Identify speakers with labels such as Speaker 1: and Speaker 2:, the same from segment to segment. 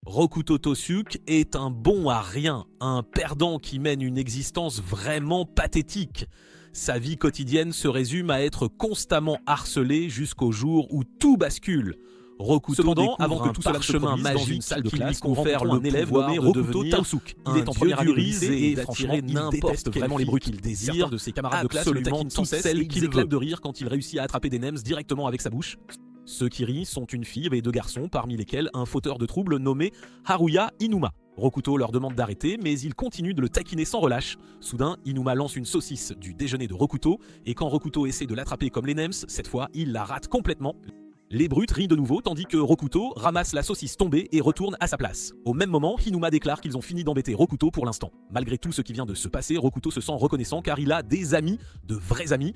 Speaker 1: Rokuto Tosuke est un bon à rien, un perdant qui mène une existence vraiment pathétique. Sa vie quotidienne se résume à être constamment harcelé jusqu'au jour où tout bascule. Rokuto
Speaker 2: Cependant,
Speaker 1: avant que tout cela se
Speaker 2: chemin
Speaker 1: produise, dans
Speaker 2: magique
Speaker 1: une salle de
Speaker 2: qui lui
Speaker 1: classe
Speaker 2: confère
Speaker 1: un
Speaker 2: le
Speaker 1: élève
Speaker 2: pouvoir
Speaker 1: nommé
Speaker 2: de
Speaker 1: Rokuto
Speaker 2: devenir
Speaker 1: Taosuke.
Speaker 2: il est en première année de lycée
Speaker 1: et
Speaker 2: et
Speaker 1: d'attirer
Speaker 2: franchement, il
Speaker 1: n'importe
Speaker 2: déteste
Speaker 1: quelle
Speaker 2: vraiment les
Speaker 1: fille
Speaker 2: bruits
Speaker 1: qu'il désire.
Speaker 2: Certains de ses camarades de classe
Speaker 1: Absolument
Speaker 2: le taquinent sans
Speaker 1: toutes
Speaker 2: cesse
Speaker 1: celles
Speaker 2: et
Speaker 1: qui
Speaker 2: ils
Speaker 1: éclatent
Speaker 2: éclatent
Speaker 1: de rire quand il réussit à attraper des nems directement avec sa bouche. Ceux qui rient sont une fille et deux garçons, parmi lesquels un fauteur de troubles nommé Haruya Inuma. Rokuto leur demande d'arrêter, mais ils continuent de le taquiner sans relâche. Soudain, Inuma lance une saucisse du déjeuner de Rokuto, et quand Rokuto essaie de l'attraper comme les nems, cette fois, il la rate complètement. Les brutes rient de nouveau, tandis que Rokuto ramasse la saucisse tombée et retourne à sa place. Au même moment, Inuma déclare qu'ils ont fini d'embêter Rokuto pour l'instant. Malgré tout ce qui vient de se passer, Rokuto se sent reconnaissant car il a des amis, de vrais amis.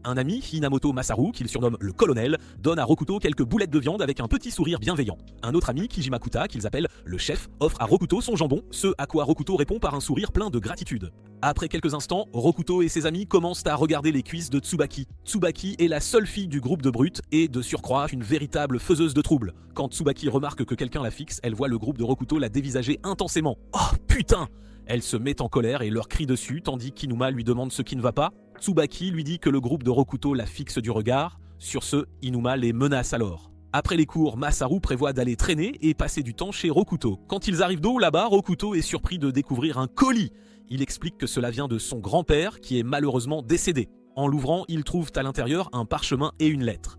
Speaker 1: Un ami, Hinamoto Masaru, qu'il surnomme le colonel, donne à Rokuto quelques boulettes de viande avec un petit sourire bienveillant. Un autre ami, Kijimakuta, qu'ils appellent le chef, offre à Rokuto son jambon, ce à quoi Rokuto répond par un sourire plein de gratitude. Après quelques instants, Rokuto et ses amis commencent à regarder les cuisses de Tsubaki. Tsubaki est la seule fille du groupe de brutes et, de surcroît, une véritable faiseuse de troubles. Quand Tsubaki remarque que quelqu'un la fixe, elle voit le groupe de Rokuto la dévisager intensément. Oh putain! Elle se met en colère et leur crie dessus, tandis qu'Inuma lui demande ce qui ne va pas. Tsubaki lui dit que le groupe de Rokuto la fixe du regard. Sur ce, Inuma les menace alors. Après les cours, Masaru prévoit d'aller traîner et passer du temps chez Rokuto. Quand ils arrivent d'eau là-bas, Rokuto est surpris de découvrir un colis. Il explique que cela vient de son grand-père qui est malheureusement décédé. En l'ouvrant, ils trouvent à l'intérieur un parchemin et une lettre.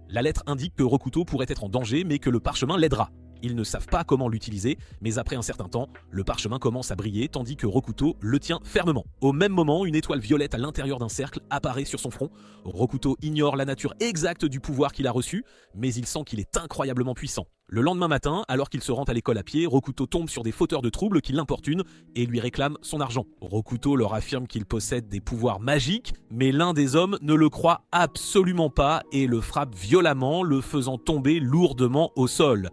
Speaker 1: La lettre indique que Rokuto pourrait être en danger mais que le parchemin l'aidera. Ils ne savent pas comment l'utiliser, mais après un certain temps, le parchemin commence à briller tandis que Rokuto le tient fermement. Au même moment, une étoile violette à l'intérieur d'un cercle apparaît sur son front. Rokuto ignore la nature exacte du pouvoir qu'il a reçu, mais il sent qu'il est incroyablement puissant. Le lendemain matin, alors qu'il se rend à l'école à pied, Rokuto tombe sur des fauteurs de troubles qui l'importunent et lui réclament son argent. Rokuto leur affirme qu'il possède des pouvoirs magiques, mais l'un des hommes ne le croit absolument pas et le frappe violemment, le faisant tomber lourdement au sol.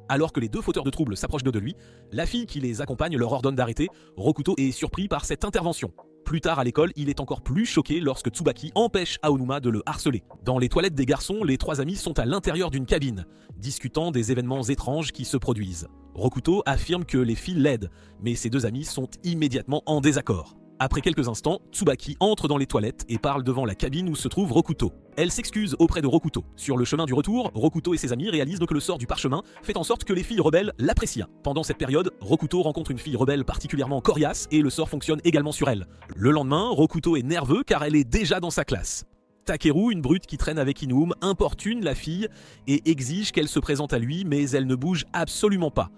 Speaker 1: Alors que les deux fauteurs de troubles s'approchent de lui, la fille qui les accompagne leur ordonne d'arrêter. Rokuto est surpris par cette intervention. Plus tard à l'école, il est encore plus choqué lorsque Tsubaki empêche Aonuma de le harceler. Dans les toilettes des garçons, les trois amis sont à l'intérieur d'une cabine, discutant des événements étranges qui se produisent. Rokuto affirme que les filles l'aident, mais ses deux amis sont immédiatement en désaccord. Après quelques instants, Tsubaki entre dans les toilettes et parle devant la cabine où se trouve Rokuto. Elle s'excuse auprès de Rokuto. Sur le chemin du retour, Rokuto et ses amis réalisent que le sort du parchemin fait en sorte que les filles rebelles l'apprécient. Pendant cette période, Rokuto rencontre une fille rebelle particulièrement coriace et le sort fonctionne également sur elle. Le lendemain, Rokuto est nerveux car elle est déjà dans sa classe. Takeru, une brute qui traîne avec Inoue, importune la fille et exige qu'elle se présente à lui, mais elle ne bouge absolument pas.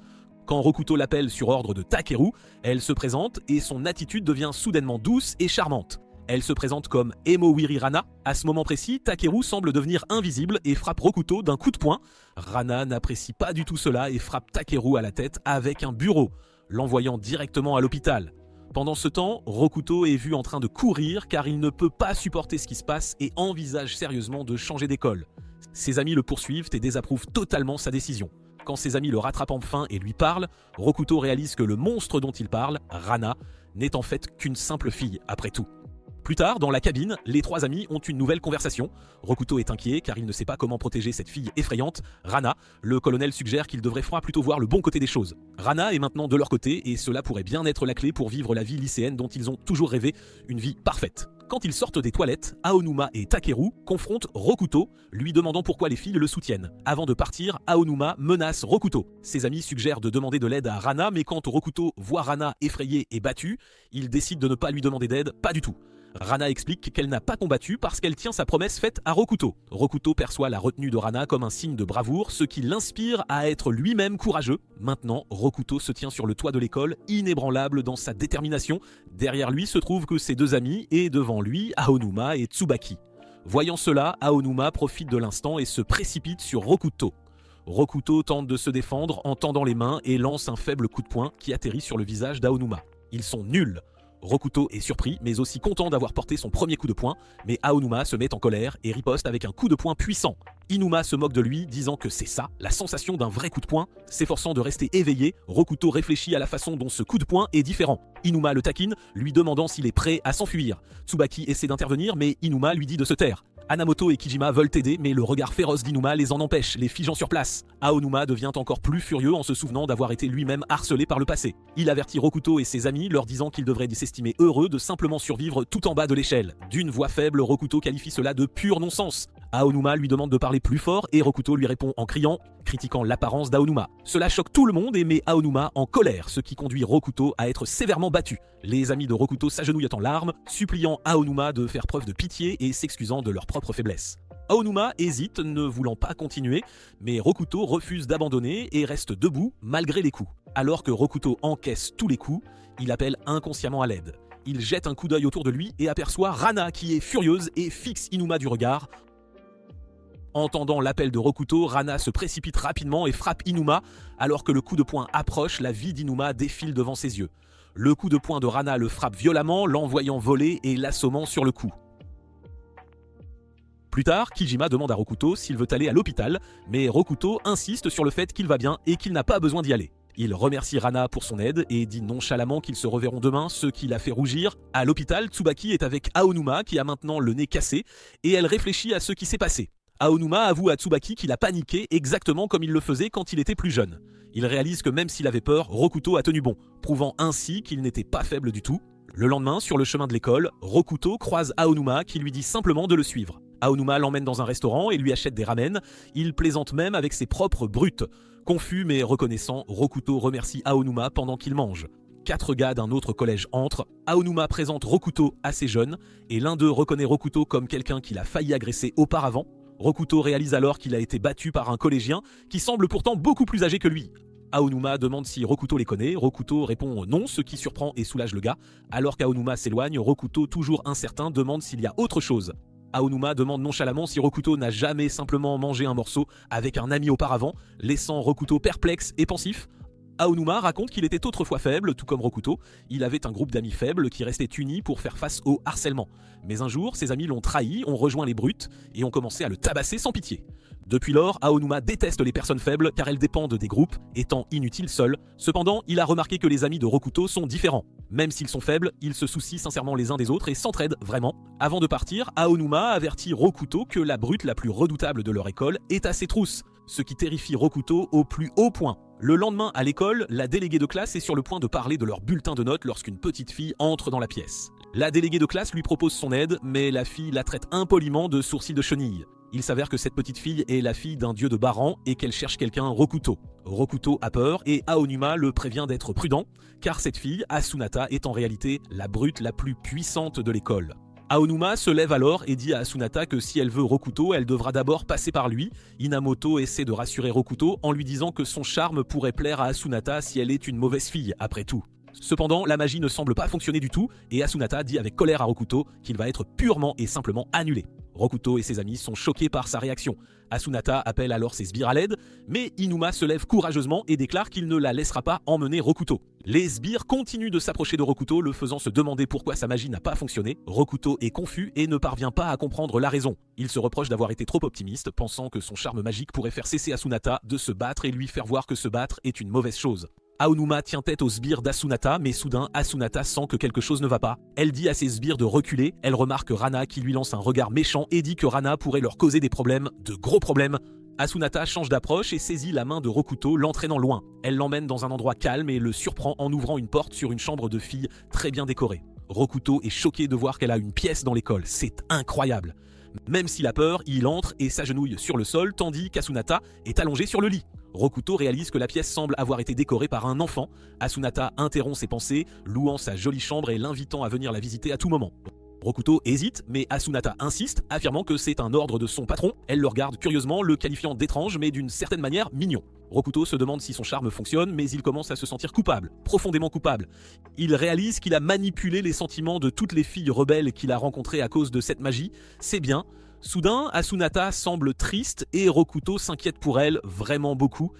Speaker 1: Quand Rokuto l'appelle sur ordre de Takeru, elle se présente et son attitude devient soudainement douce et charmante. Elle se présente comme Emowiri Rana. À ce moment précis, Takeru semble devenir invisible et frappe Rokuto d'un coup de poing. Rana n'apprécie pas du tout cela et frappe Takeru à la tête avec un bureau, l'envoyant directement à l'hôpital. Pendant ce temps, Rokuto est vu en train de courir car il ne peut pas supporter ce qui se passe et envisage sérieusement de changer d'école. Ses amis le poursuivent et désapprouvent totalement sa décision. Quand ses amis le rattrapent enfin et lui parlent, Rokuto réalise que le monstre dont il parle, Rana, n'est en fait qu'une simple fille après tout. Plus tard, dans la cabine, les trois amis ont une nouvelle conversation. Rokuto est inquiet car il ne sait pas comment protéger cette fille effrayante. Rana, le colonel suggère qu'il devrait plutôt voir le bon côté des choses. Rana est maintenant de leur côté et cela pourrait bien être la clé pour vivre la vie lycéenne dont ils ont toujours rêvé, une vie parfaite. Quand ils sortent des toilettes, Aonuma et Takeru confrontent Rokuto, lui demandant pourquoi les filles le soutiennent. Avant de partir, Aonuma menace Rokuto. Ses amis suggèrent de demander de l'aide à Rana, mais quand Rokuto voit Rana effrayée et battue, il décide de ne pas lui demander d'aide, pas du tout. Rana explique qu'elle n'a pas combattu parce qu'elle tient sa promesse faite à Rokuto. Rokuto perçoit la retenue de Rana comme un signe de bravoure, ce qui l'inspire à être lui-même courageux. Maintenant, Rokuto se tient sur le toit de l'école, inébranlable dans sa détermination. Derrière lui se trouvent que ses deux amis et devant lui, Aonuma et Tsubaki. Voyant cela, Aonuma profite de l'instant et se précipite sur Rokuto. Rokuto tente de se défendre en tendant les mains et lance un faible coup de poing qui atterrit sur le visage d'Aonuma. Ils sont nuls. Rokuto est surpris, mais aussi content d'avoir porté son premier coup de poing, mais Aonuma se met en colère et riposte avec un coup de poing puissant. Inuma se moque de lui, disant que c'est ça, la sensation d'un vrai coup de poing. S'efforçant de rester éveillé, Rokuto réfléchit à la façon dont ce coup de poing est différent. Inuma le taquine, lui demandant s'il est prêt à s'enfuir. Tsubaki essaie d'intervenir, mais Inuma lui dit de se taire. Hanamoto et Kijima veulent aider, mais le regard féroce d'Inuma les en empêche, les figeant sur place. Aonuma devient encore plus furieux en se souvenant d'avoir été lui-même harcelé par le passé. Il avertit Rokuto et ses amis, leur disant qu'ils devraient s'estimer heureux de simplement survivre tout en bas de l'échelle. D'une voix faible, Rokuto qualifie cela de pur non-sens. Aonuma lui demande de parler plus fort et Rokuto lui répond en criant, critiquant l'apparence d'Aonuma. Cela choque tout le monde et met Aonuma en colère, ce qui conduit Rokuto à être sévèrement battu. Les amis de Rokuto s'agenouillent en larmes, suppliant Aonuma de faire preuve de pitié et s'excusant de leur propre faiblesse. Aonuma hésite, ne voulant pas continuer, mais Rokuto refuse d'abandonner et reste debout malgré les coups. Alors que Rokuto encaisse tous les coups, il appelle inconsciemment à l'aide. Il jette un coup d'œil autour de lui et aperçoit Rana qui est furieuse et fixe Inuma du regard. Entendant l'appel de Rokuto, Rana se précipite rapidement et frappe Inuma. Alors que le coup de poing approche, la vie d'Inuma défile devant ses yeux. Le coup de poing de Rana le frappe violemment, l'envoyant voler et l'assommant sur le coup. Plus tard, Kijima demande à Rokuto s'il veut aller à l'hôpital, mais Rokuto insiste sur le fait qu'il va bien et qu'il n'a pas besoin d'y aller. Il remercie Rana pour son aide et dit nonchalamment qu'ils se reverront demain, ce qui la fait rougir. À l'hôpital, Tsubaki est avec Aonuma qui a maintenant le nez cassé et elle réfléchit à ce qui s'est passé. Aonuma avoue à Tsubaki qu'il a paniqué exactement comme il le faisait quand il était plus jeune. Il réalise que même s'il avait peur, Rokuto a tenu bon, prouvant ainsi qu'il n'était pas faible du tout. Le lendemain, sur le chemin de l'école, Rokuto croise Aonuma qui lui dit simplement de le suivre. Aonuma l'emmène dans un restaurant et lui achète des ramen. Il plaisante même avec ses propres brutes. Confus mais reconnaissant, Rokuto remercie Aonuma pendant qu'il mange. 4 gars d'un autre collège entrent. Aonuma présente Rokuto à ses jeunes et l'un d'eux reconnaît Rokuto comme quelqu'un qu'il a failli agresser auparavant. Rokuto réalise alors qu'il a été battu par un collégien qui semble pourtant beaucoup plus âgé que lui. Aonuma demande si Rokuto les connaît, Rokuto répond non, ce qui surprend et soulage le gars. Alors qu'Aonuma s'éloigne, Rokuto, toujours incertain, demande s'il y a autre chose. Aonuma demande nonchalamment si Rokuto n'a jamais simplement mangé un morceau avec un ami auparavant, laissant Rokuto perplexe et pensif. Aonuma raconte qu'il était autrefois faible, tout comme Rokuto. Il avait un groupe d'amis faibles qui restaient unis pour faire face au harcèlement. Mais un jour, ses amis l'ont trahi, ont rejoint les brutes et ont commencé à le tabasser sans pitié. Depuis lors, Aonuma déteste les personnes faibles car elles dépendent des groupes, étant inutiles seules. Cependant, il a remarqué que les amis de Rokuto sont différents. Même s'ils sont faibles, ils se soucient sincèrement les uns des autres et s'entraident vraiment. Avant de partir, Aonuma avertit Rokuto que la brute la plus redoutable de leur école est à ses trousses, ce qui terrifie Rokuto au plus haut point. Le lendemain, à l'école, la déléguée de classe est sur le point de parler de leur bulletin de notes lorsqu'une petite fille entre dans la pièce. La déléguée de classe lui propose son aide, mais la fille la traite impoliment de sourcil de chenille. Il s'avère que cette petite fille est la fille d'un dieu de Baran et qu'elle cherche quelqu'un, Rokuto. Rokuto a peur et Aonuma le prévient d'être prudent, car cette fille, Asunata, est en réalité la brute la plus puissante de l'école. Aonuma se lève alors et dit à Asunata que si elle veut Rokuto, elle devra d'abord passer par lui. Inamoto essaie de rassurer Rokuto en lui disant que son charme pourrait plaire à Asunata si elle est une mauvaise fille, après tout. Cependant, la magie ne semble pas fonctionner du tout et Asunata dit avec colère à Rokuto qu'il va être purement et simplement annulé. Rokuto et ses amis sont choqués par sa réaction. Asunata appelle alors ses sbires à l'aide, mais Inuma se lève courageusement et déclare qu'il ne la laissera pas emmener Rokuto. Les sbires continuent de s'approcher de Rokuto, le faisant se demander pourquoi sa magie n'a pas fonctionné. Rokuto est confus et ne parvient pas à comprendre la raison. Il se reproche d'avoir été trop optimiste, pensant que son charme magique pourrait faire cesser Asunata de se battre et lui faire voir que se battre est une mauvaise chose. Aonuma tient tête aux sbires d'Asunata, mais soudain, Asunata sent que quelque chose ne va pas. Elle dit à ses sbires de reculer, elle remarque Rana qui lui lance un regard méchant et dit que Rana pourrait leur causer des problèmes, de gros problèmes. Asunata change d'approche et saisit la main de Rokuto, l'entraînant loin. Elle l'emmène dans un endroit calme et le surprend en ouvrant une porte sur une chambre de fille très bien décorée. Rokuto est choqué de voir qu'elle a une pièce dans l'école, c'est incroyable. Même s'il a peur, il entre et s'agenouille sur le sol tandis qu'Asunata est allongée sur le lit. Rokuto réalise que la pièce semble avoir été décorée par un enfant. Asunata interrompt ses pensées, louant sa jolie chambre et l'invitant à venir la visiter à tout moment. Rokuto hésite, mais Asunata insiste, affirmant que c'est un ordre de son patron. Elle le regarde curieusement, le qualifiant d'étrange, mais d'une certaine manière mignon. Rokuto se demande si son charme fonctionne, mais il commence à se sentir coupable, profondément coupable. Il réalise qu'il a manipulé les sentiments de toutes les filles rebelles qu'il a rencontrées à cause de cette magie. C'est bien. Soudain, Asunata semble triste et Rokuto s'inquiète pour elle vraiment beaucoup.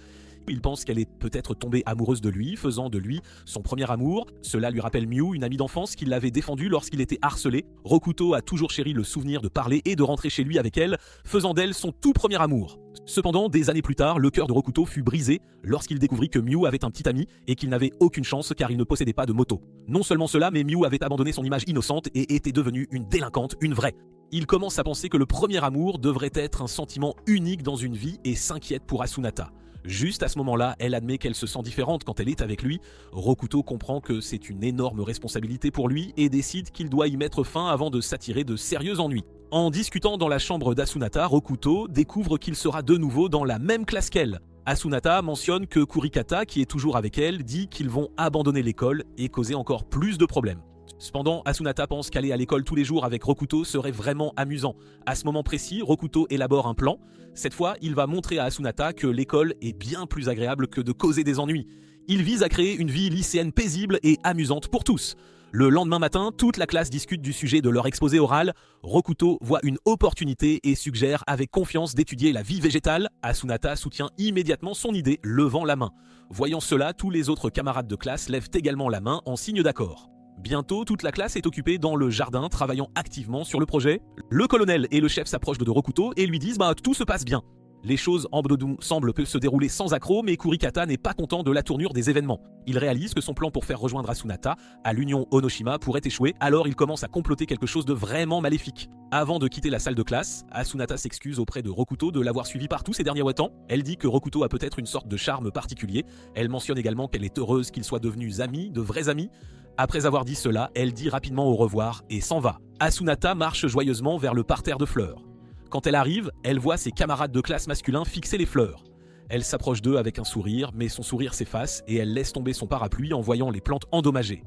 Speaker 1: Il pense qu'elle est peut-être tombée amoureuse de lui, faisant de lui son premier amour. Cela lui rappelle Miu, une amie d'enfance qui l'avait défendu lorsqu'il était harcelé. Rokuto a toujours chéri le souvenir de parler et de rentrer chez lui avec elle, faisant d'elle son tout premier amour. Cependant, des années plus tard, le cœur de Rokuto fut brisé lorsqu'il découvrit que Miu avait un petit ami et qu'il n'avait aucune chance car il ne possédait pas de moto. Non seulement cela, mais Miu avait abandonné son image innocente et était devenue une délinquante, une vraie. Il commence à penser que le premier amour devrait être un sentiment unique dans une vie et s'inquiète pour Asunata. Juste à ce moment-là, elle admet qu'elle se sent différente quand elle est avec lui. Rokuto comprend que c'est une énorme responsabilité pour lui et décide qu'il doit y mettre fin avant de s'attirer de sérieux ennuis. En discutant dans la chambre d'Asunata, Rokuto découvre qu'il sera de nouveau dans la même classe qu'elle. Asunata mentionne que Kurikata, qui est toujours avec elle, dit qu'ils vont abandonner l'école et causer encore plus de problèmes. Cependant, Asunata pense qu'aller à l'école tous les jours avec Rokuto serait vraiment amusant. À ce moment précis, Rokuto élabore un plan. Cette fois, il va montrer à Asunata que l'école est bien plus agréable que de causer des ennuis. Il vise à créer une vie lycéenne paisible et amusante pour tous. Le lendemain matin, toute la classe discute du sujet de leur exposé oral. Rokuto voit une opportunité et suggère avec confiance d'étudier la vie végétale. Asunata soutient immédiatement son idée, levant la main. Voyant cela, tous les autres camarades de classe lèvent également la main en signe d'accord. Bientôt, toute la classe est occupée dans le jardin, travaillant activement sur le projet. Le colonel et le chef s'approchent de Rokuto et lui disent « tout se passe bien ». Les choses en Bdoudou semblent se dérouler sans accroc, mais Kurikata n'est pas content de la tournure des événements. Il réalise que son plan pour faire rejoindre Asunata à l'Union Onoshima pourrait échouer, alors il commence à comploter quelque chose de vraiment maléfique. Avant de quitter la salle de classe, Asunata s'excuse auprès de Rokuto de l'avoir suivi partout ces derniers temps. Elle dit que Rokuto a peut-être une sorte de charme particulier. Elle mentionne également qu'elle est heureuse qu'ils soient devenus amis, de vrais amis. Après avoir dit cela, elle dit rapidement au revoir et s'en va. Asunata marche joyeusement vers le parterre de fleurs. Quand elle arrive, elle voit ses camarades de classe masculins fixer les fleurs. Elle s'approche d'eux avec un sourire, mais son sourire s'efface et elle laisse tomber son parapluie en voyant les plantes endommagées.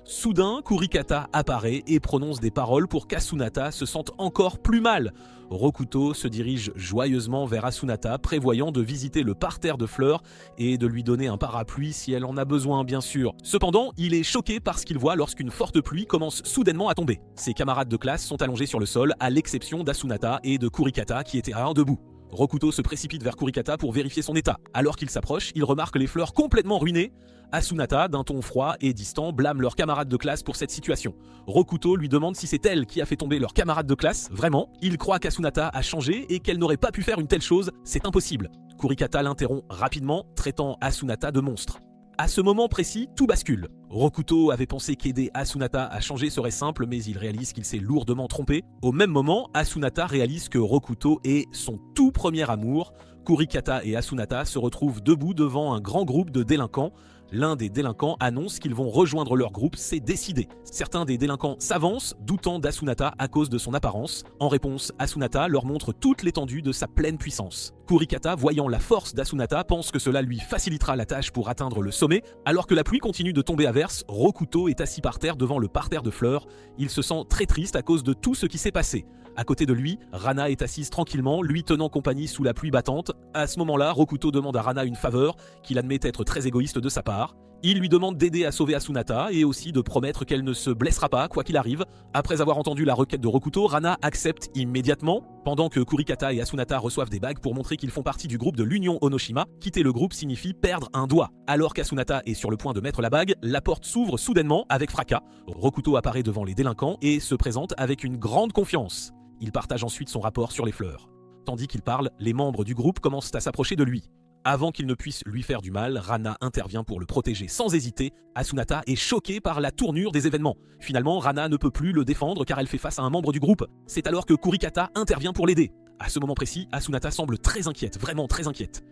Speaker 1: Soudain, Kurikata apparaît et prononce des paroles pour qu'Asunata se sente encore plus mal. Rokuto se dirige joyeusement vers Asunata, prévoyant de visiter le parterre de fleurs et de lui donner un parapluie si elle en a besoin, bien sûr. Cependant, il est choqué par ce qu'il voit lorsqu'une forte pluie commence soudainement à tomber. Ses camarades de classe sont allongés sur le sol, à l'exception d'Asunata et de Kurikata qui étaient debout. Rokuto se précipite vers Kurikata pour vérifier son état. Alors qu'il s'approche, il remarque les fleurs complètement ruinées. Asunata, d'un ton froid et distant, blâme leurs camarades de classe pour cette situation. Rokuto lui demande si c'est elle qui a fait tomber leurs camarades de classe. Vraiment, il croit qu'Asunata a changé et qu'elle n'aurait pas pu faire une telle chose. C'est impossible. Kurikata l'interrompt rapidement, traitant Asunata de monstre. À ce moment précis, tout bascule. Rokuto avait pensé qu'aider Asunata à changer serait simple, mais il réalise qu'il s'est lourdement trompé. Au même moment, Asunata réalise que Rokuto est son tout premier amour. Kurikata et Asunata se retrouvent debout devant un grand groupe de délinquants. L'un des délinquants annonce qu'ils vont rejoindre leur groupe, c'est décidé. Certains des délinquants s'avancent, doutant d'Asunata à cause de son apparence. En réponse, Asunata leur montre toute l'étendue de sa pleine puissance. Kurikata, voyant la force d'Asunata, pense que cela lui facilitera la tâche pour atteindre le sommet. Alors que la pluie continue de tomber à verse, Rokuto est assis par terre devant le parterre de fleurs. Il se sent très triste à cause de tout ce qui s'est passé. À côté de lui, Rana est assise tranquillement, lui tenant compagnie sous la pluie battante. À ce moment-là, Rokuto demande à Rana une faveur, qu'il admet être très égoïste de sa part. Il lui demande d'aider à sauver Asunata et aussi de promettre qu'elle ne se blessera pas quoi qu'il arrive. Après avoir entendu la requête de Rokuto, Rana accepte immédiatement. Pendant que Kurikata et Asunata reçoivent des bagues pour montrer qu'ils font partie du groupe de l'Union Onoshima, quitter le groupe signifie perdre un doigt. Alors qu'Asunata est sur le point de mettre la bague, la porte s'ouvre soudainement avec fracas. Rokuto apparaît devant les délinquants et se présente avec une grande confiance. Il partage ensuite son rapport sur les fleurs. Tandis qu'il parle, les membres du groupe commencent à s'approcher de lui. Avant qu'il ne puisse lui faire du mal, Rana intervient pour le protéger sans hésiter. Asunata est choquée par la tournure des événements. Finalement, Rana ne peut plus le défendre car elle fait face à un membre du groupe. C'est alors que Kurikata intervient pour l'aider. À ce moment précis, Asunata semble très inquiète, vraiment très inquiète.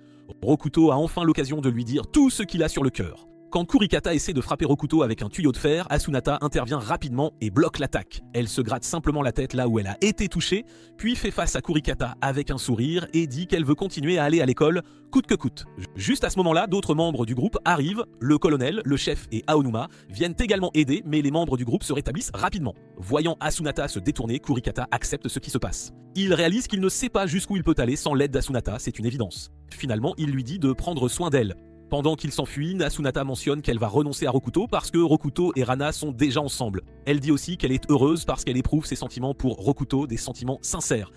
Speaker 1: Rokuto a enfin l'occasion de lui dire tout ce qu'il a sur le cœur. Quand Kurikata essaie de frapper Rokuto avec un tuyau de fer, Asunata intervient rapidement et bloque l'attaque. Elle se gratte simplement la tête là où elle a été touchée, puis fait face à Kurikata avec un sourire et dit qu'elle veut continuer à aller à l'école coûte que coûte. Juste à ce moment-là, d'autres membres du groupe arrivent, le colonel, le chef et Aonuma viennent également aider, mais les membres du groupe se rétablissent rapidement. Voyant Asunata se détourner, Kurikata accepte ce qui se passe. Il réalise qu'il ne sait pas jusqu'où il peut aller sans l'aide d'Asunata, c'est une évidence. Finalement, il lui dit de prendre soin d'elle. Pendant qu'il s'enfuit, Asunata mentionne qu'elle va renoncer à Rokuto parce que Rokuto et Rana sont déjà ensemble. Elle dit aussi qu'elle est heureuse parce qu'elle éprouve ses sentiments pour Rokuto, des sentiments sincères.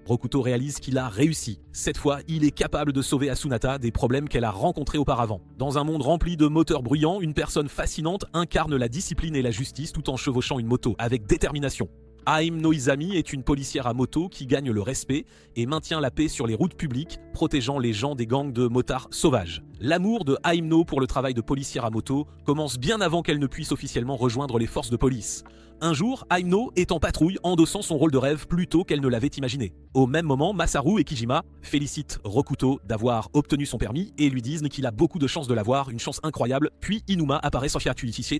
Speaker 1: Rokuto réalise qu'il a réussi. Cette fois, il est capable de sauver Asunata des problèmes qu'elle a rencontrés auparavant. Dans un monde rempli de moteurs bruyants, une personne fascinante incarne la discipline et la justice tout en chevauchant une moto avec détermination. Aim Noizami est une policière à moto qui gagne le respect et maintient la paix sur les routes publiques, protégeant les gens des gangs de motards sauvages. L'amour de Haimno pour le travail de policière à moto commence bien avant qu'elle ne puisse officiellement rejoindre les forces de police. Un jour, Haimno est en patrouille endossant son rôle de rêve plus tôt qu'elle ne l'avait imaginé. Au même moment, Masaru et Kijima félicitent Rokuto d'avoir obtenu son permis et lui disent qu'il a beaucoup de chance de l'avoir, une chance incroyable. Puis Inuma apparaît sans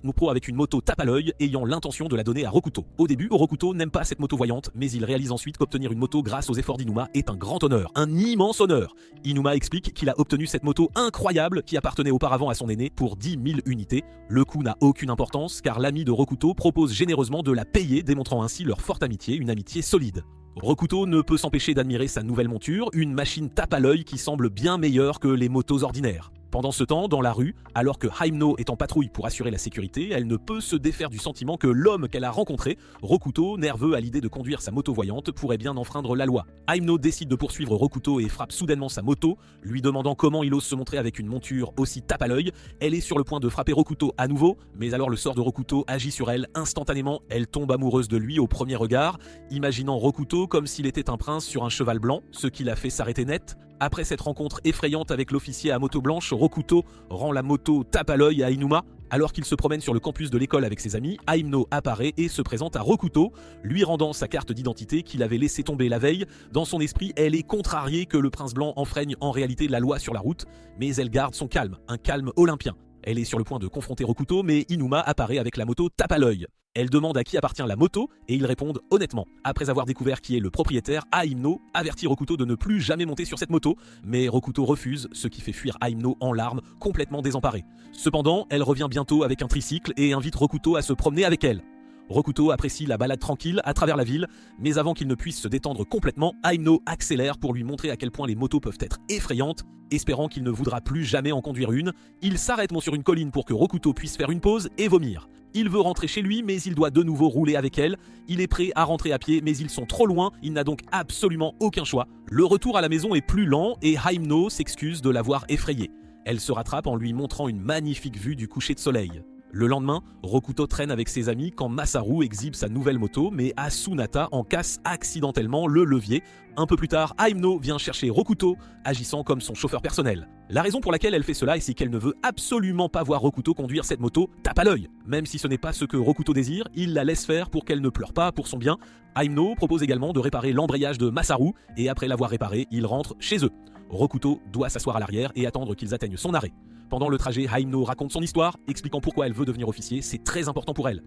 Speaker 1: Mupro avec une moto tape à l'œil ayant l'intention de la donner à Rokuto. Au début, Rokuto n'aime pas cette moto voyante, mais il réalise ensuite qu'obtenir une moto grâce aux efforts d'Inuma est un grand honneur, un immense honneur. Inuma explique qu'il a obtenu cette moto incroyable qui appartenait auparavant à son aîné pour 10 000 unités. Le coût n'a aucune importance car l'ami de Rokuto propose généreusement de la payer, démontrant ainsi leur forte amitié, une amitié solide. Rokuto ne peut s'empêcher d'admirer sa nouvelle monture, une machine tape à l'œil qui semble bien meilleure que les motos ordinaires. Pendant ce temps, dans la rue, alors que Haimno est en patrouille pour assurer la sécurité, elle ne peut se défaire du sentiment que l'homme qu'elle a rencontré, Rokuto, nerveux à l'idée de conduire sa moto voyante, pourrait bien enfreindre la loi. Haimno décide de poursuivre Rokuto et frappe soudainement sa moto, lui demandant comment il ose se montrer avec une monture aussi tape à l'œil. Elle est sur le point de frapper Rokuto à nouveau, mais alors le sort de Rokuto agit sur elle instantanément. Elle tombe amoureuse de lui au premier regard, imaginant Rokuto comme s'il était un prince sur un cheval blanc, ce qui l'a fait s'arrêter net. Après cette rencontre effrayante avec l'officier à moto blanche, Rokuto rend la moto tape à l'œil à Inuma. Alors qu'il se promène sur le campus de l'école avec ses amis, Haimno apparaît et se présente à Rokuto, lui rendant sa carte d'identité qu'il avait laissé tomber la veille. Dans son esprit, elle est contrariée que le prince blanc enfreigne en réalité la loi sur la route, mais elle garde son calme, un calme olympien. Elle est sur le point de confronter Rokuto, mais Inuma apparaît avec la moto tape à l'œil. Elle demande à qui appartient la moto et ils répondent honnêtement. Après avoir découvert qui est le propriétaire, Haimno avertit Rokuto de ne plus jamais monter sur cette moto, mais Rokuto refuse, ce qui fait fuir Haimno en larmes, complètement désemparée. Cependant, elle revient bientôt avec un tricycle et invite Rokuto à se promener avec elle. Rokuto apprécie la balade tranquille à travers la ville, mais avant qu'il ne puisse se détendre complètement, Haimno accélère pour lui montrer à quel point les motos peuvent être effrayantes. Espérant qu'il ne voudra plus jamais en conduire une, il s'arrête sur une colline pour que Rokuto puisse faire une pause et vomir. Il veut rentrer chez lui, mais il doit de nouveau rouler avec elle. Il est prêt à rentrer à pied, mais ils sont trop loin, il n'a donc absolument aucun choix. Le retour à la maison est plus lent et Haimno s'excuse de l'avoir effrayé. Elle se rattrape en lui montrant une magnifique vue du coucher de soleil. Le lendemain, Rokuto traîne avec ses amis quand Masaru exhibe sa nouvelle moto, mais Asunata en casse accidentellement le levier. Un peu plus tard, Haimno vient chercher Rokuto, agissant comme son chauffeur personnel. La raison pour laquelle elle fait cela, c'est qu'elle ne veut absolument pas voir Rokuto conduire cette moto tape à l'œil. Même si ce n'est pas ce que Rokuto désire, il la laisse faire pour qu'elle ne pleure pas pour son bien. Haimno propose également de réparer l'embrayage de Masaru, et après l'avoir réparé, ils rentrent chez eux. Rokuto doit s'asseoir à l'arrière et attendre qu'ils atteignent son arrêt. Pendant le trajet, Haimno raconte son histoire, expliquant pourquoi elle veut devenir officier, c'est très important pour elle.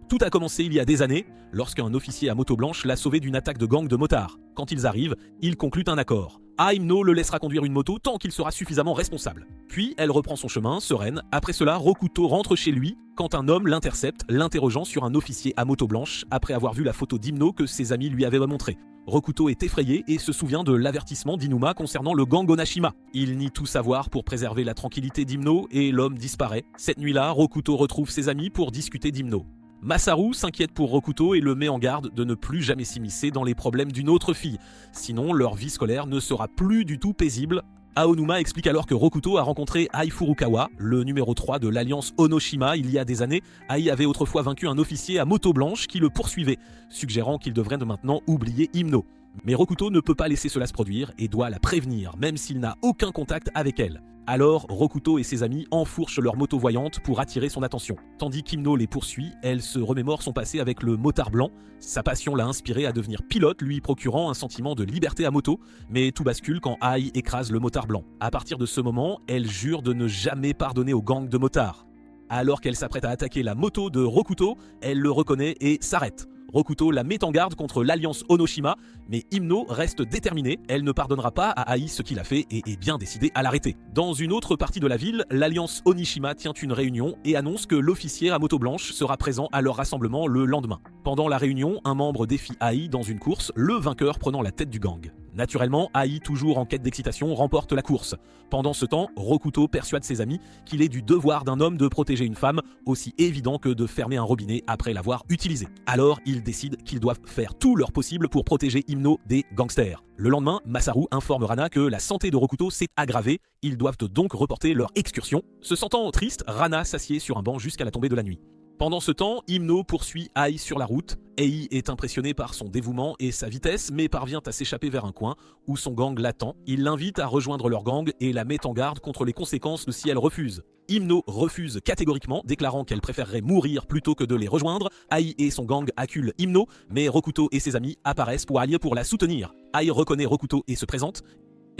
Speaker 1: Tout a commencé il y a des années, lorsqu'un officier à moto blanche l'a sauvé d'une attaque de gang de motards. Quand ils arrivent, ils concluent un accord. Haimno le laissera conduire une moto tant qu'il sera suffisamment responsable. Puis elle reprend son chemin, sereine. Après cela, Rokuto rentre chez lui quand un homme l'intercepte, l'interrogeant sur un officier à moto blanche après avoir vu la photo d'Himno que ses amis lui avaient montrée. Rokuto est effrayé et se souvient de l'avertissement d'Inuma concernant le gang Onashima. Il nie tout savoir pour préserver la tranquillité d'Himno et l'homme disparaît. Cette nuit-là, Rokuto retrouve ses amis pour discuter d'Himno. Masaru s'inquiète pour Rokuto et le met en garde de ne plus jamais s'immiscer dans les problèmes d'une autre fille. Sinon, leur vie scolaire ne sera plus du tout paisible. Aonuma explique alors que Rokuto a rencontré Ai Furukawa, le numéro 3 de l'alliance Onoshima il y a des années. Ai avait autrefois vaincu un officier à moto blanche qui le poursuivait, suggérant qu'il devrait maintenant oublier Himno. Mais Rokuto ne peut pas laisser cela se produire et doit la prévenir, même s'il n'a aucun contact avec elle. Alors, Rokuto et ses amis enfourchent leur moto voyante pour attirer son attention. Tandis qu'Himno les poursuit, elle se remémore son passé avec le motard blanc. Sa passion l'a inspiré à devenir pilote, lui procurant un sentiment de liberté à moto. Mais tout bascule quand Ai écrase le motard blanc. À partir de ce moment, elle jure de ne jamais pardonner au gang de motards. Alors qu'elle s'apprête à attaquer la moto de Rokuto, elle le reconnaît et s'arrête. Rokuto la met en garde contre l'alliance Onoshima, mais Himno reste déterminée, elle ne pardonnera pas à Ai ce qu'il a fait et est bien décidée à l'arrêter. Dans une autre partie de la ville, l'alliance Onishima tient une réunion et annonce que l'officier à moto blanche sera présent à leur rassemblement le lendemain. Pendant la réunion, un membre défie Ai dans une course, le vainqueur prenant la tête du gang. Naturellement, Ai, toujours en quête d'excitation, remporte la course. Pendant ce temps, Rokuto persuade ses amis qu'il est du devoir d'un homme de protéger une femme, aussi évident que de fermer un robinet après l'avoir utilisé. Alors, ils décident qu'ils doivent faire tout leur possible pour protéger Himno des gangsters. Le lendemain, Masaru informe Rana que la santé de Rokuto s'est aggravée, ils doivent donc reporter leur excursion. Se sentant triste, Rana s'assied sur un banc jusqu'à la tombée de la nuit. Pendant ce temps, Himno poursuit Ai sur la route. Ei est impressionné par son dévouement et sa vitesse, mais parvient à s'échapper vers un coin où son gang l'attend. Il l'invite à rejoindre leur gang et la met en garde contre les conséquences si elle refuse. Himno refuse catégoriquement, déclarant qu'elle préférerait mourir plutôt que de les rejoindre. Ai et son gang acculent Himno, mais Rokuto et ses amis apparaissent pour allier pour la soutenir. Ai reconnaît Rokuto et se présente.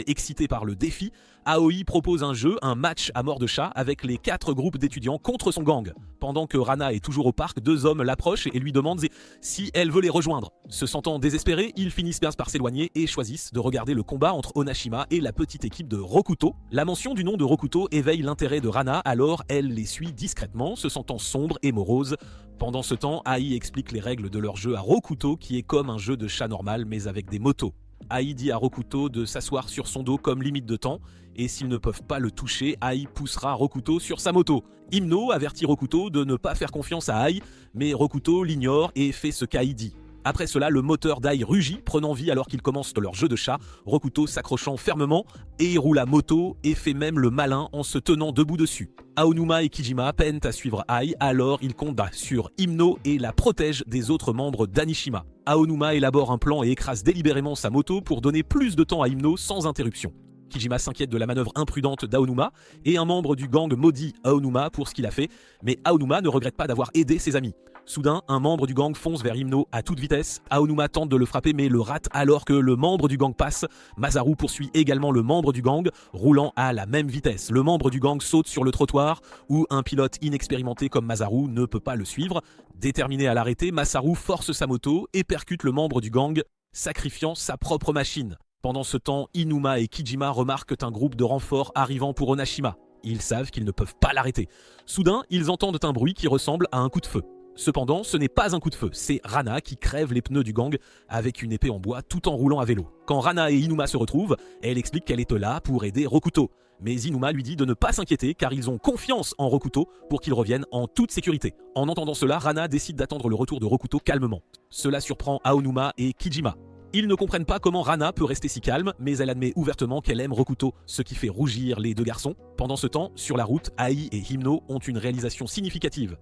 Speaker 1: Excité par le défi, Aoi propose un jeu, un match à mort de chat avec les 4 groupes d'étudiants contre son gang. Pendant que Rana est toujours au parc, 2 hommes l'approchent et lui demandent si elle veut les rejoindre. Se sentant désespérés, ils finissent bien par s'éloigner et choisissent de regarder le combat entre Onashima et la petite équipe de Rokuto. La mention du nom de Rokuto éveille l'intérêt de Rana, alors elle les suit discrètement, se sentant sombre et morose. Pendant ce temps, Ai explique les règles de leur jeu à Rokuto qui est comme un jeu de chat normal mais avec des motos. Ai dit à Rokuto de s'asseoir sur son dos comme limite de temps, et s'ils ne peuvent pas le toucher, Ai poussera Rokuto sur sa moto. Himno avertit Rokuto de ne pas faire confiance à Ai, mais Rokuto l'ignore et fait ce qu'Ai dit. Après cela, le moteur d'Ai rugit, prenant vie alors qu'ils commencent leur jeu de chat, Rokuto s'accrochant fermement, et il roule à moto et fait même le malin en se tenant debout dessus. Aonuma et Kijima peinent à suivre Ai, alors ils comptent sur Himno et la protègent des autres membres d'Anishima. Aonuma élabore un plan et écrase délibérément sa moto pour donner plus de temps à Himno sans interruption. Kijima s'inquiète de la manœuvre imprudente d'Aonuma et un membre du gang maudit Aonuma pour ce qu'il a fait, mais Aonuma ne regrette pas d'avoir aidé ses amis. Soudain, un membre du gang fonce vers Himno à toute vitesse. Aonuma tente de le frapper mais le rate alors que le membre du gang passe. Masaru poursuit également le membre du gang, roulant à la même vitesse. Le membre du gang saute sur le trottoir où un pilote inexpérimenté comme Masaru ne peut pas le suivre. Déterminé à l'arrêter, Masaru force sa moto et percute le membre du gang, sacrifiant sa propre machine. Pendant ce temps, Inuma et Kijima remarquent un groupe de renforts arrivant pour Onashima. Ils savent qu'ils ne peuvent pas l'arrêter. Soudain, ils entendent un bruit qui ressemble à un coup de feu. Cependant, ce n'est pas un coup de feu, c'est Rana qui crève les pneus du gang avec une épée en bois tout en roulant à vélo. Quand Rana et Inuma se retrouvent, elle explique qu'elle est là pour aider Rokuto. Mais Inuma lui dit de ne pas s'inquiéter car ils ont confiance en Rokuto pour qu'il revienne en toute sécurité. En entendant cela, Rana décide d'attendre le retour de Rokuto calmement. Cela surprend Aonuma et Kijima. Ils ne comprennent pas comment Rana peut rester si calme, mais elle admet ouvertement qu'elle aime Rokuto, ce qui fait rougir les 2 garçons. Pendant ce temps, sur la route, Ai et Himno ont une réalisation significative.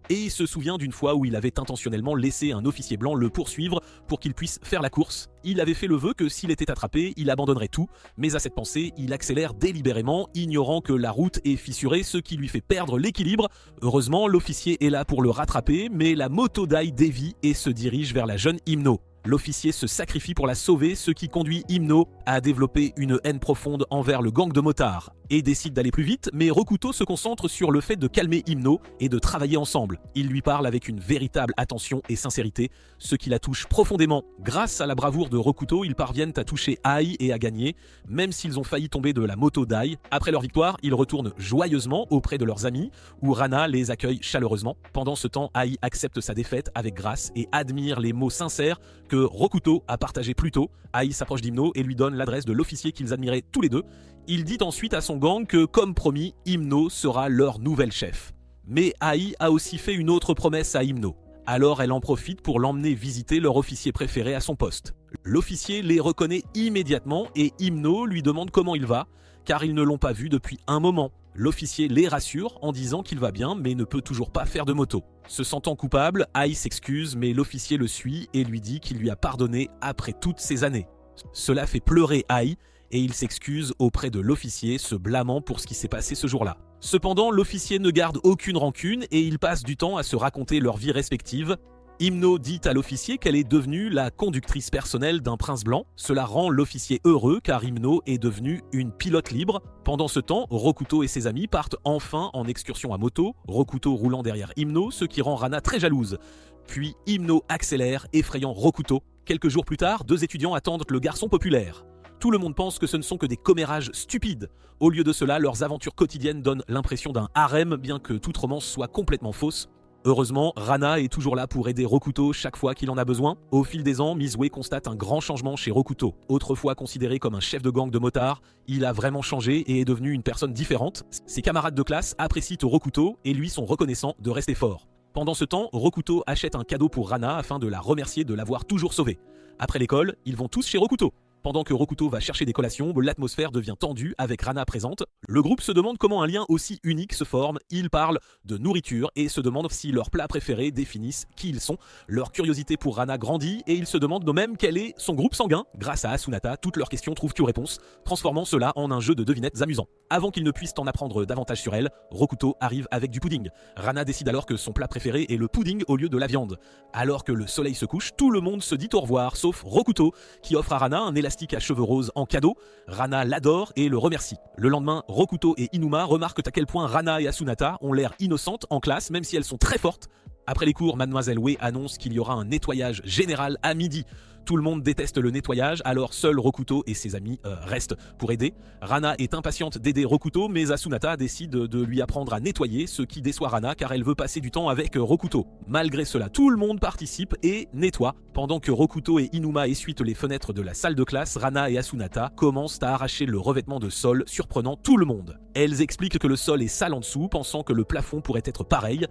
Speaker 1: Et se souvient d'une fois où il avait intentionnellement laissé un officier blanc le poursuivre pour qu'il puisse faire la course. Il avait fait le vœu que s'il était attrapé, il abandonnerait tout, mais à cette pensée, il accélère délibérément, ignorant que la route est fissurée, ce qui lui fait perdre l'équilibre. Heureusement, l'officier est là pour le rattraper, mais la moto d'Ai dévie et se dirige vers la jeune Himno. L'officier se sacrifie pour la sauver, ce qui conduit Himno à développer une haine profonde envers le gang de motards. Et décide d'aller plus vite, mais Rokuto se concentre sur le fait de calmer Himno et de travailler ensemble. Il lui parle avec une véritable attention et sincérité, ce qui la touche profondément. Grâce à la bravoure de Rokuto, ils parviennent à toucher Ai et à gagner, même s'ils ont failli tomber de la moto d'Ai. Après leur victoire, ils retournent joyeusement auprès de leurs amis, où Rana les accueille chaleureusement. Pendant ce temps, Ai accepte sa défaite avec grâce et admire les mots sincères que Rokuto a partagé plus tôt. Ai s'approche d'Himno et lui donne l'adresse de l'officier qu'ils admiraient tous les deux. Il dit ensuite à son gang que, comme promis, Himno sera leur nouvel chef. Mais Ai a aussi fait une autre promesse à Himno. Alors elle en profite pour l'emmener visiter leur officier préféré à son poste. L'officier les reconnaît immédiatement et Himno lui demande comment il va, car ils ne l'ont pas vu depuis un moment. L'officier les rassure en disant qu'il va bien mais ne peut toujours pas faire de moto. Se sentant coupable, Ai s'excuse mais l'officier le suit et lui dit qu'il lui a pardonné après toutes ces années. Cela fait pleurer Ai et il s'excuse auprès de l'officier, se blâmant pour ce qui s'est passé ce jour-là. Cependant, l'officier ne garde aucune rancune et ils passent du temps à se raconter leurs vies respectives. Himno dit à l'officier qu'elle est devenue la conductrice personnelle d'un prince blanc. Cela rend l'officier heureux car Himno est devenue une pilote libre. Pendant ce temps, Rokuto et ses amis partent enfin en excursion à moto, Rokuto roulant derrière Himno, ce qui rend Rana très jalouse. Puis Himno accélère, effrayant Rokuto. Quelques jours plus tard, 2 étudiants attendent le garçon populaire. Tout le monde pense que ce ne sont que des commérages stupides. Au lieu de cela, leurs aventures quotidiennes donnent l'impression d'un harem, bien que toute romance soit complètement fausse. Heureusement, Rana est toujours là pour aider Rokuto chaque fois qu'il en a besoin. Au fil des ans, Mizue constate un grand changement chez Rokuto. Autrefois considéré comme un chef de gang de motards, il a vraiment changé et est devenu une personne différente. Ses camarades de classe apprécient Rokuto et lui sont reconnaissants de rester fort. Pendant ce temps, Rokuto achète un cadeau pour Rana afin de la remercier de l'avoir toujours sauvée. Après l'école, ils vont tous chez Rokuto. Pendant que Rokuto va chercher des collations, l'atmosphère devient tendue avec Rana présente. Le groupe se demande comment un lien aussi unique se forme. Ils parlent de nourriture et se demandent si leurs plats préférés définissent qui ils sont. Leur curiosité pour Rana grandit et ils se demandent même quel est son groupe sanguin. Grâce à Asunata, toutes leurs questions trouvent une réponse, transformant cela en un jeu de devinettes amusant. Avant qu'ils ne puissent en apprendre davantage sur elle, Rokuto arrive avec du pudding. Rana décide alors que son plat préféré est le pudding au lieu de la viande. Alors que le soleil se couche, tout le monde se dit au revoir, sauf Rokuto, qui offre à Rana un élastique à cheveux roses en cadeau. Rana l'adore et le remercie. Le lendemain, Rokuto et Inuma remarquent à quel point Rana et Asunata ont l'air innocentes en classe, même si elles sont très fortes. Après les cours, Mademoiselle Wei annonce qu'il y aura un nettoyage général à midi. Tout le monde déteste le nettoyage, alors seul Rokuto et ses amis restent pour aider. Rana est impatiente d'aider Rokuto, mais Asunata décide de lui apprendre à nettoyer, ce qui déçoit Rana car elle veut passer du temps avec Rokuto. Malgré cela, tout le monde participe et nettoie. Pendant que Rokuto et Inuma essuient les fenêtres de la salle de classe, Rana et Asunata commencent à arracher le revêtement de sol, surprenant tout le monde. Elles expliquent que le sol est sale en dessous, pensant que le plafond pourrait être pareil.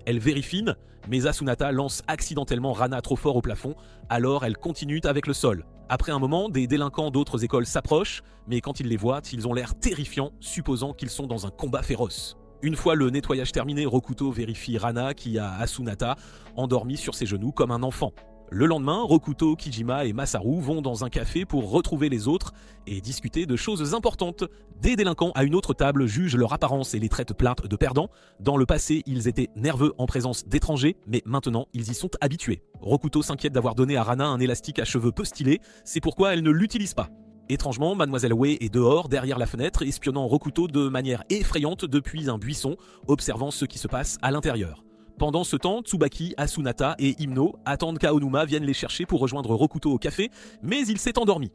Speaker 1: Elle vérifie, mais Asunata lance accidentellement Rana trop fort au plafond, alors elle continue avec le sol. Après un moment, des délinquants d'autres écoles s'approchent, mais quand ils les voient, ils ont l'air terrifiants, supposant qu'ils sont dans un combat féroce. Une fois le nettoyage terminé, Rokuto vérifie Rana qui a Asunata endormie sur ses genoux comme un enfant. Le lendemain, Rokuto, Kijima et Masaru vont dans un café pour retrouver les autres et discuter de choses importantes. Des délinquants à une autre table jugent leur apparence et les traitent plaintes de perdants. Dans le passé, ils étaient nerveux en présence d'étrangers, mais maintenant, ils y sont habitués. Rokuto s'inquiète d'avoir donné à Rana un élastique à cheveux peu stylé, c'est pourquoi elle ne l'utilise pas. Étrangement, Mademoiselle Wei est dehors, derrière la fenêtre, espionnant Rokuto de manière effrayante depuis un buisson, observant ce qui se passe à l'intérieur. Pendant ce temps, Tsubaki, Asunata et Himno attendent qu'Aonuma vienne les chercher pour rejoindre Rokuto au café, mais il s'est endormi.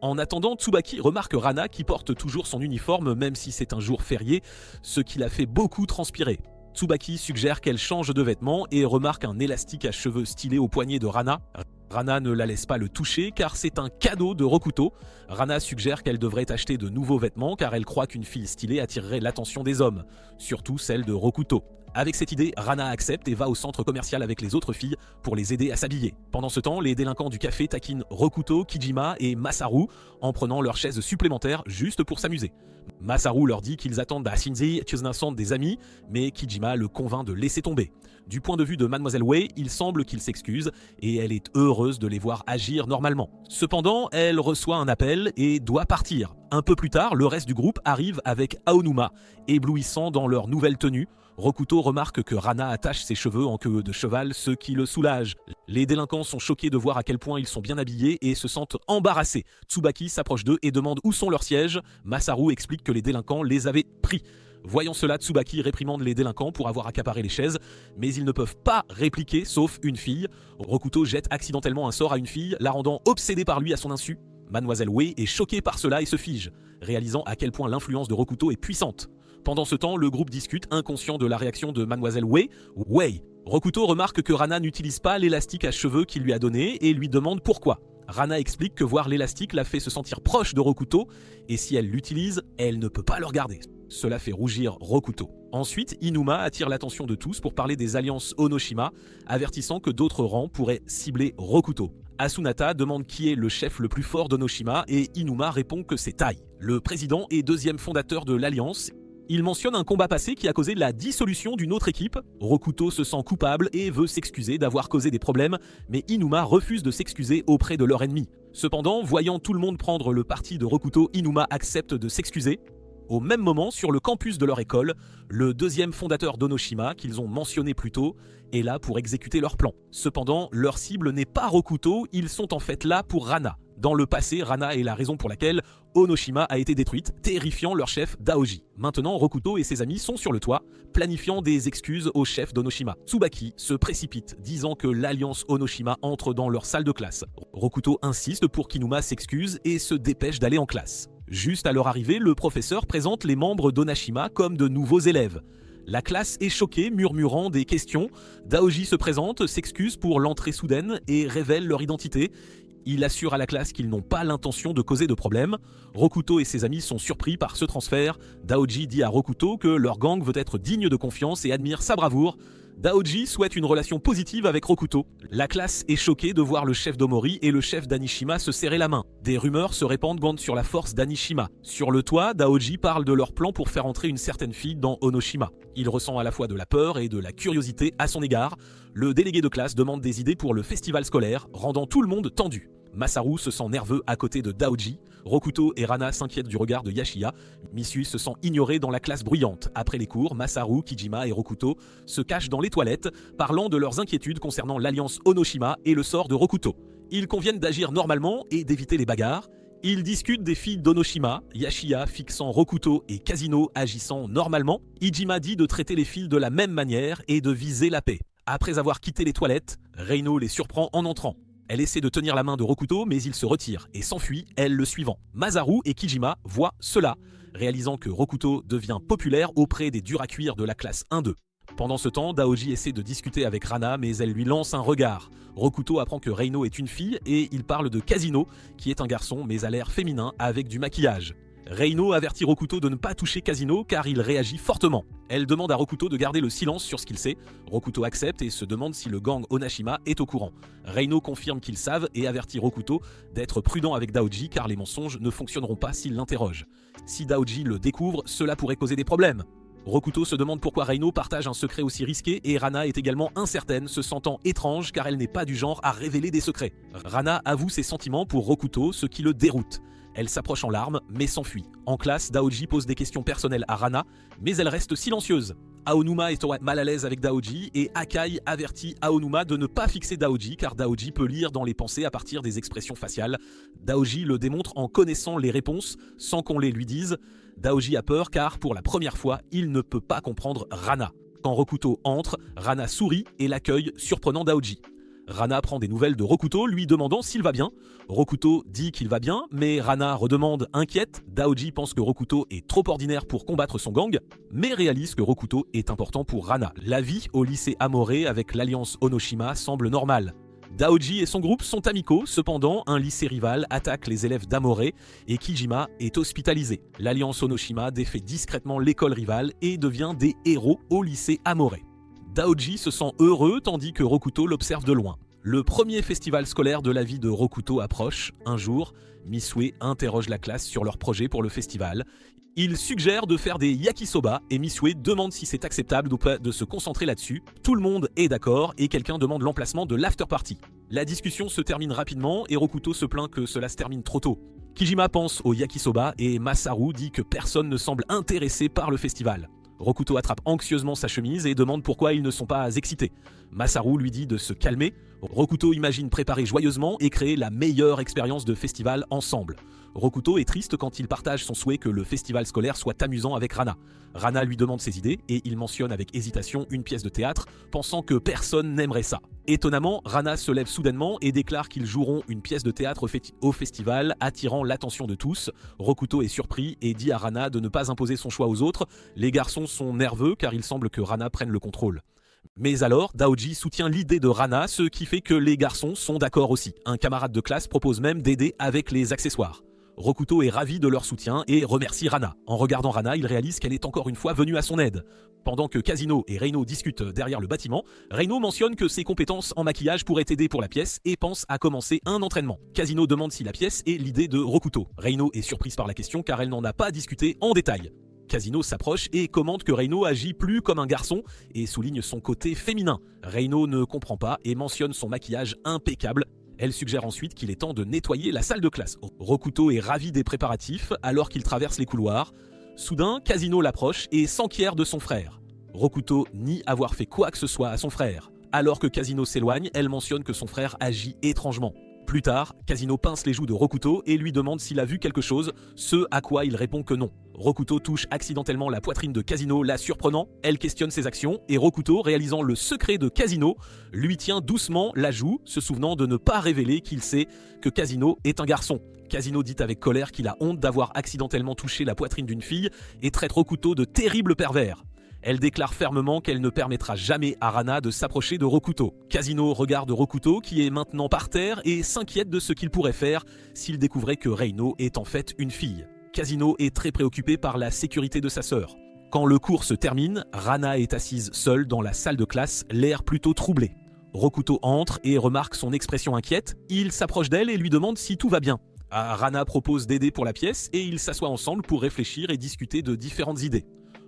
Speaker 1: En attendant, Tsubaki remarque Rana qui porte toujours son uniforme même si c'est un jour férié, ce qui l'a fait beaucoup transpirer. Tsubaki suggère qu'elle change de vêtements et remarque un élastique à cheveux stylé au poignet de Rana. Rana ne la laisse pas le toucher car c'est un cadeau de Rokuto. Rana suggère qu'elle devrait acheter de nouveaux vêtements car elle croit qu'une fille stylée attirerait l'attention des hommes, surtout celle de Rokuto. Avec cette idée, Rana accepte et va au centre commercial avec les autres filles pour les aider à s'habiller. Pendant ce temps, les délinquants du café taquinent Rokuto, Kijima et Masaru en prenant leurs chaises supplémentaires juste pour s'amuser. Masaru leur dit qu'ils attendent à Shinji qu'ils sont des amis, mais Kijima le convainc de laisser tomber. Du point de vue de Mademoiselle Wei, il semble qu'il s'excuse et elle est heureuse de les voir agir normalement. Cependant, elle reçoit un appel et doit partir. Un peu plus tard, le reste du groupe arrive avec Aonuma, éblouissant dans leur nouvelle tenue. Rokuto remarque que Rana attache ses cheveux en queue de cheval, ce qui le soulage. Les délinquants sont choqués de voir à quel point ils sont bien habillés et se sentent embarrassés. Tsubaki s'approche d'eux et demande où sont leurs sièges. Masaru explique que les délinquants les avaient pris. Voyant cela, Tsubaki réprimande les délinquants pour avoir accaparé les chaises, mais ils ne peuvent pas répliquer sauf une fille. Rokuto jette accidentellement un sort à une fille, la rendant obsédée par lui à son insu. Mademoiselle Wei est choquée par cela et se fige, réalisant à quel point l'influence de Rokuto est puissante. Pendant ce temps, le groupe discute, inconscient de la réaction de Mademoiselle Wei. Rokuto remarque que Rana n'utilise pas l'élastique à cheveux qu'il lui a donné et lui demande pourquoi. Rana explique que voir l'élastique l'a fait se sentir proche de Rokuto et si elle l'utilise, elle ne peut pas le regarder. Cela fait rougir Rokuto. Ensuite, Inuma attire l'attention de tous pour parler des alliances Onoshima, avertissant que d'autres rangs pourraient cibler Rokuto. Asunata demande qui est le chef le plus fort d'Onoshima et Inuma répond que c'est Tai, le président et deuxième fondateur de l'alliance. Il mentionne un combat passé qui a causé la dissolution d'une autre équipe. Rokuto se sent coupable et veut s'excuser d'avoir causé des problèmes, mais Inuma refuse de s'excuser auprès de leur ennemi. Cependant, voyant tout le monde prendre le parti de Rokuto, Inuma accepte de s'excuser. Au même moment, sur le campus de leur école, le deuxième fondateur d'Onoshima, qu'ils ont mentionné plus tôt, est là pour exécuter leur plan. Cependant, leur cible n'est pas Rokuto, ils sont en fait là pour Rana. Dans le passé, Rana est la raison pour laquelle Onoshima a été détruite, terrifiant leur chef Daoji. Maintenant, Rokuto et ses amis sont sur le toit, planifiant des excuses au chef d'Onoshima. Tsubaki se précipite, disant que l'alliance Onoshima entre dans leur salle de classe. Rokuto insiste pour qu'Inuma s'excuse et se dépêche d'aller en classe. Juste à leur arrivée, le professeur présente les membres d'Onashima comme de nouveaux élèves. La classe est choquée, murmurant des questions. Daoji se présente, s'excuse pour l'entrée soudaine et révèle leur identité. Il assure à la classe qu'ils n'ont pas l'intention de causer de problème. Rokuto et ses amis sont surpris par ce transfert. Daoji dit à Rokuto que leur gang veut être digne de confiance et admire sa bravoure. Daoji souhaite une relation positive avec Rokuto. La classe est choquée de voir le chef d'Omori et le chef d'Anishima se serrer la main. Des rumeurs se répandent sur la force d'Anishima. Sur le toit, Daoji parle de leur plan pour faire entrer une certaine fille dans Onoshima. Il ressent à la fois de la peur et de la curiosité à son égard. Le délégué de classe demande des idées pour le festival scolaire, rendant tout le monde tendu. Masaru se sent nerveux à côté de Daoji. Rokuto et Rana s'inquiètent du regard de Yashiya. Misui se sent ignoré dans la classe bruyante. Après les cours, Masaru, Kijima et Rokuto se cachent dans les toilettes, parlant de leurs inquiétudes concernant l'alliance Onoshima et le sort de Rokuto. Ils conviennent d'agir normalement et d'éviter les bagarres. Ils discutent des filles d'Onoshima, Yashiya fixant Rokuto et Kazino agissant normalement. Ijima dit de traiter les filles de la même manière et de viser la paix. Après avoir quitté les toilettes, Reino les surprend en entrant. Elle essaie de tenir la main de Rokuto, mais il se retire et s'enfuit, elle le suivant. Masaru et Kijima voient cela, réalisant que Rokuto devient populaire auprès des durs à cuire de la classe 1-2. Pendant ce temps, Daoji essaie de discuter avec Rana, mais elle lui lance un regard. Rokuto apprend que Reino est une fille et il parle de Kazino, qui est un garçon mais à l'air féminin avec du maquillage. Reino avertit Rokuto de ne pas toucher Kazino car il réagit fortement. Elle demande à Rokuto de garder le silence sur ce qu'il sait. Rokuto accepte et se demande si le gang Onashima est au courant. Reino confirme qu'ils savent et avertit Rokuto d'être prudent avec Daoji car les mensonges ne fonctionneront pas s'il l'interroge. Si Daoji le découvre, cela pourrait causer des problèmes. Rokuto se demande pourquoi Reino partage un secret aussi risqué et Rana est également incertaine, se sentant étrange car elle n'est pas du genre à révéler des secrets. Rana avoue ses sentiments pour Rokuto, ce qui le déroute. Elle s'approche en larmes, mais s'enfuit. En classe, Daoji pose des questions personnelles à Rana, mais elle reste silencieuse. Aonuma est mal à l'aise avec Daoji et Akai avertit Aonuma de ne pas fixer Daoji car Daoji peut lire dans les pensées à partir des expressions faciales. Daoji le démontre en connaissant les réponses sans qu'on les lui dise. Daoji a peur car pour la première fois, il ne peut pas comprendre Rana. Quand Rokuto entre, Rana sourit et l'accueille, surprenant Daoji. Rana prend des nouvelles de Rokuto, lui demandant s'il va bien. Rokuto dit qu'il va bien, mais Rana redemande inquiète. Daoji pense que Rokuto est trop ordinaire pour combattre son gang, mais réalise que Rokuto est important pour Rana. La vie au lycée Amore avec l'alliance Onoshima semble normale. Daoji et son groupe sont amicaux, cependant un lycée rival attaque les élèves d'Amore et Kijima est hospitalisé. L'alliance Onoshima défait discrètement l'école rivale et devient des héros au lycée Amore. Daoji se sent heureux tandis que Rokuto l'observe de loin. Le premier festival scolaire de la vie de Rokuto approche. Un jour, Misue interroge la classe sur leur projet pour le festival. Il suggère de faire des yakisoba et Misue demande si c'est acceptable de se concentrer là-dessus. Tout le monde est d'accord et quelqu'un demande l'emplacement de l'after-party. La discussion se termine rapidement et Rokuto se plaint que cela se termine trop tôt. Kijima pense au yakisoba et Masaru dit que personne ne semble intéressé par le festival. Rokuto attrape anxieusement sa chemise et demande pourquoi ils ne sont pas excités. Masaru lui dit de se calmer. Rokuto imagine préparer joyeusement et créer la meilleure expérience de festival ensemble. Rokuto est triste quand il partage son souhait que le festival scolaire soit amusant avec Rana. Rana lui demande ses idées et il mentionne avec hésitation une pièce de théâtre, pensant que personne n'aimerait ça. Étonnamment, Rana se lève soudainement et déclare qu'ils joueront une pièce de théâtre au festival, attirant l'attention de tous. Rokuto est surpris et dit à Rana de ne pas imposer son choix aux autres. Les garçons sont nerveux car il semble que Rana prenne le contrôle. Mais alors, Daoji soutient l'idée de Rana, ce qui fait que les garçons sont d'accord aussi. Un camarade de classe propose même d'aider avec les accessoires. Rokuto est ravi de leur soutien et remercie Rana. En regardant Rana, il réalise qu'elle est encore une fois venue à son aide. Pendant que Kazino et Reino discutent derrière le bâtiment, Reino mentionne que ses compétences en maquillage pourraient aider pour la pièce et pense à commencer un entraînement. Kazino demande si la pièce est l'idée de Rokuto. Reino est surprise par la question car elle n'en a pas discuté en détail. Kazino s'approche et commente que Reino agit plus comme un garçon et souligne son côté féminin. Reino ne comprend pas et mentionne son maquillage impeccable. Elle suggère ensuite qu'il est temps de nettoyer la salle de classe. Rokuto est ravi des préparatifs alors qu'il traverse les couloirs. Soudain, Kazino l'approche et s'enquiert de son frère. Rokuto nie avoir fait quoi que ce soit à son frère. Alors que Kazino s'éloigne, elle mentionne que son frère agit étrangement. Plus tard, Kazino pince les joues de Rokuto et lui demande s'il a vu quelque chose, ce à quoi il répond que non. Rokuto touche accidentellement la poitrine de Kazino, la surprenant. Elle questionne ses actions et Rokuto, réalisant le secret de Kazino, lui tient doucement la joue, se souvenant de ne pas révéler qu'il sait que Kazino est un garçon. Kazino dit avec colère qu'il a honte d'avoir accidentellement touché la poitrine d'une fille et traite Rokuto de terrible pervers. Elle déclare fermement qu'elle ne permettra jamais à Rana de s'approcher de Rokuto. Kazino regarde Rokuto qui est maintenant par terre et s'inquiète de ce qu'il pourrait faire s'il découvrait que Reino est en fait une fille. Kazino est très préoccupé par la sécurité de sa sœur. Quand le cours se termine, Rana est assise seule dans la salle de classe, l'air plutôt troublé. Rokuto entre et remarque son expression inquiète. Il s'approche d'elle et lui demande si tout va bien. Rana propose d'aider pour la pièce et ils s'assoient ensemble pour réfléchir et discuter de différentes idées.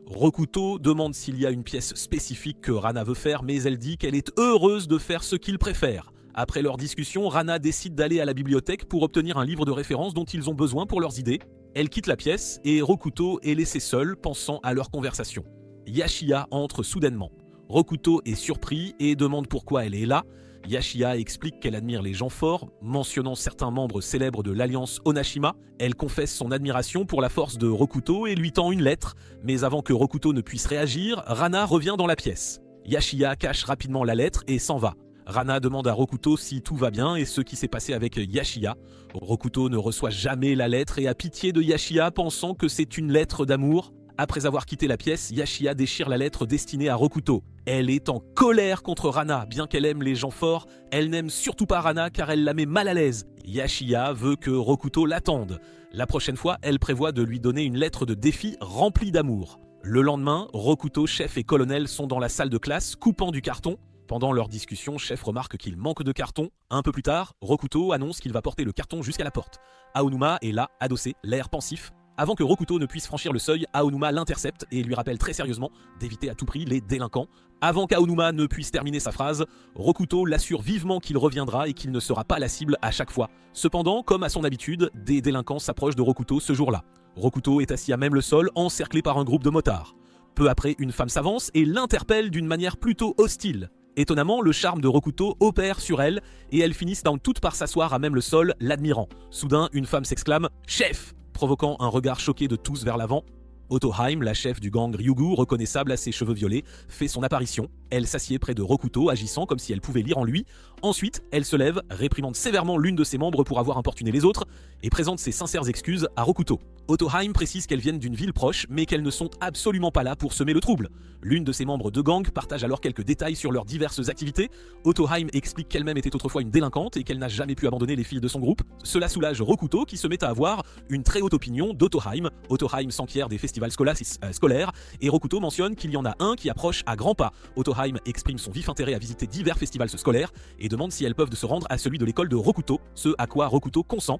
Speaker 1: Rokuto demande s'il y a une pièce spécifique que Rana veut faire, mais elle dit qu'elle est heureuse de faire ce qu'il préfère. Après leur discussion, Rana décide d'aller à la bibliothèque pour obtenir un livre de référence dont ils ont besoin pour leurs idées. Elle quitte la pièce et Rokuto est laissé seul, pensant à leur conversation. Yashiya entre soudainement. Rokuto est surpris et demande pourquoi elle est là. Yashiya explique qu'elle admire les gens forts, mentionnant certains membres célèbres de l'alliance Onashima. Elle confesse son admiration pour la force de Rokuto et lui tend une lettre, mais avant que Rokuto ne puisse réagir, Rana revient dans la pièce. Yashiya cache rapidement la lettre et s'en va. Rana demande à Rokuto si tout va bien et ce qui s'est passé avec Yashiya. Rokuto ne reçoit jamais la lettre et a pitié de Yashiya, pensant que c'est une lettre d'amour. Après avoir quitté la pièce, Yashiya déchire la lettre destinée à Rokuto. Elle est en colère contre Rana. Bien qu'elle aime les gens forts, elle n'aime surtout pas Rana car elle la met mal à l'aise. Yashiya veut que Rokuto l'attende. La prochaine fois, elle prévoit de lui donner une lettre de défi remplie d'amour. Le lendemain, Rokuto, chef et colonel sont dans la salle de classe, coupant du carton. Pendant leur discussion, Chef remarque qu'il manque de carton. Un peu plus tard, Rokuto annonce qu'il va porter le carton jusqu'à la porte. Aonuma est là, adossé, l'air pensif. Avant que Rokuto ne puisse franchir le seuil, Aonuma l'intercepte et lui rappelle très sérieusement d'éviter à tout prix les délinquants. Avant qu'Aonuma ne puisse terminer sa phrase, Rokuto l'assure vivement qu'il reviendra et qu'il ne sera pas la cible à chaque fois. Cependant, comme à son habitude, des délinquants s'approchent de Rokuto ce jour-là. Rokuto est assis à même le sol, encerclé par un groupe de motards. Peu après, une femme s'avance et l'interpelle d'une manière plutôt hostile. Étonnamment, le charme de Rokuto opère sur elle et elles finissent donc toutes par s'asseoir à même le sol, l'admirant. Soudain, une femme s'exclame « Chef !» provoquant un regard choqué de tous vers l'avant. Otoheim, la chef du gang Ryugu, reconnaissable à ses cheveux violets, fait son apparition. Elle s'assied près de Rokuto, agissant comme si elle pouvait lire en lui. Ensuite, elle se lève, réprimande sévèrement l'une de ses membres pour avoir importuné les autres, et présente ses sincères excuses à Rokuto. Otoheim précise qu'elles viennent d'une ville proche, mais qu'elles ne sont absolument pas là pour semer le trouble. L'une de ses membres de gang partage alors quelques détails sur leurs diverses activités. Otoheim explique qu'elle-même était autrefois une délinquante et qu'elle n'a jamais pu abandonner les filles de son groupe. Cela soulage Rokuto qui se met à avoir une très haute opinion d'Otoheim. Otoheim s'enquiert des festivals scolaires et Rokuto mentionne qu'il y en a un qui approche à grands pas. Otoheim exprime son vif intérêt à visiter divers festivals scolaires et demande si elles peuvent se rendre à celui de l'école de Rokuto, ce à quoi Rokuto consent.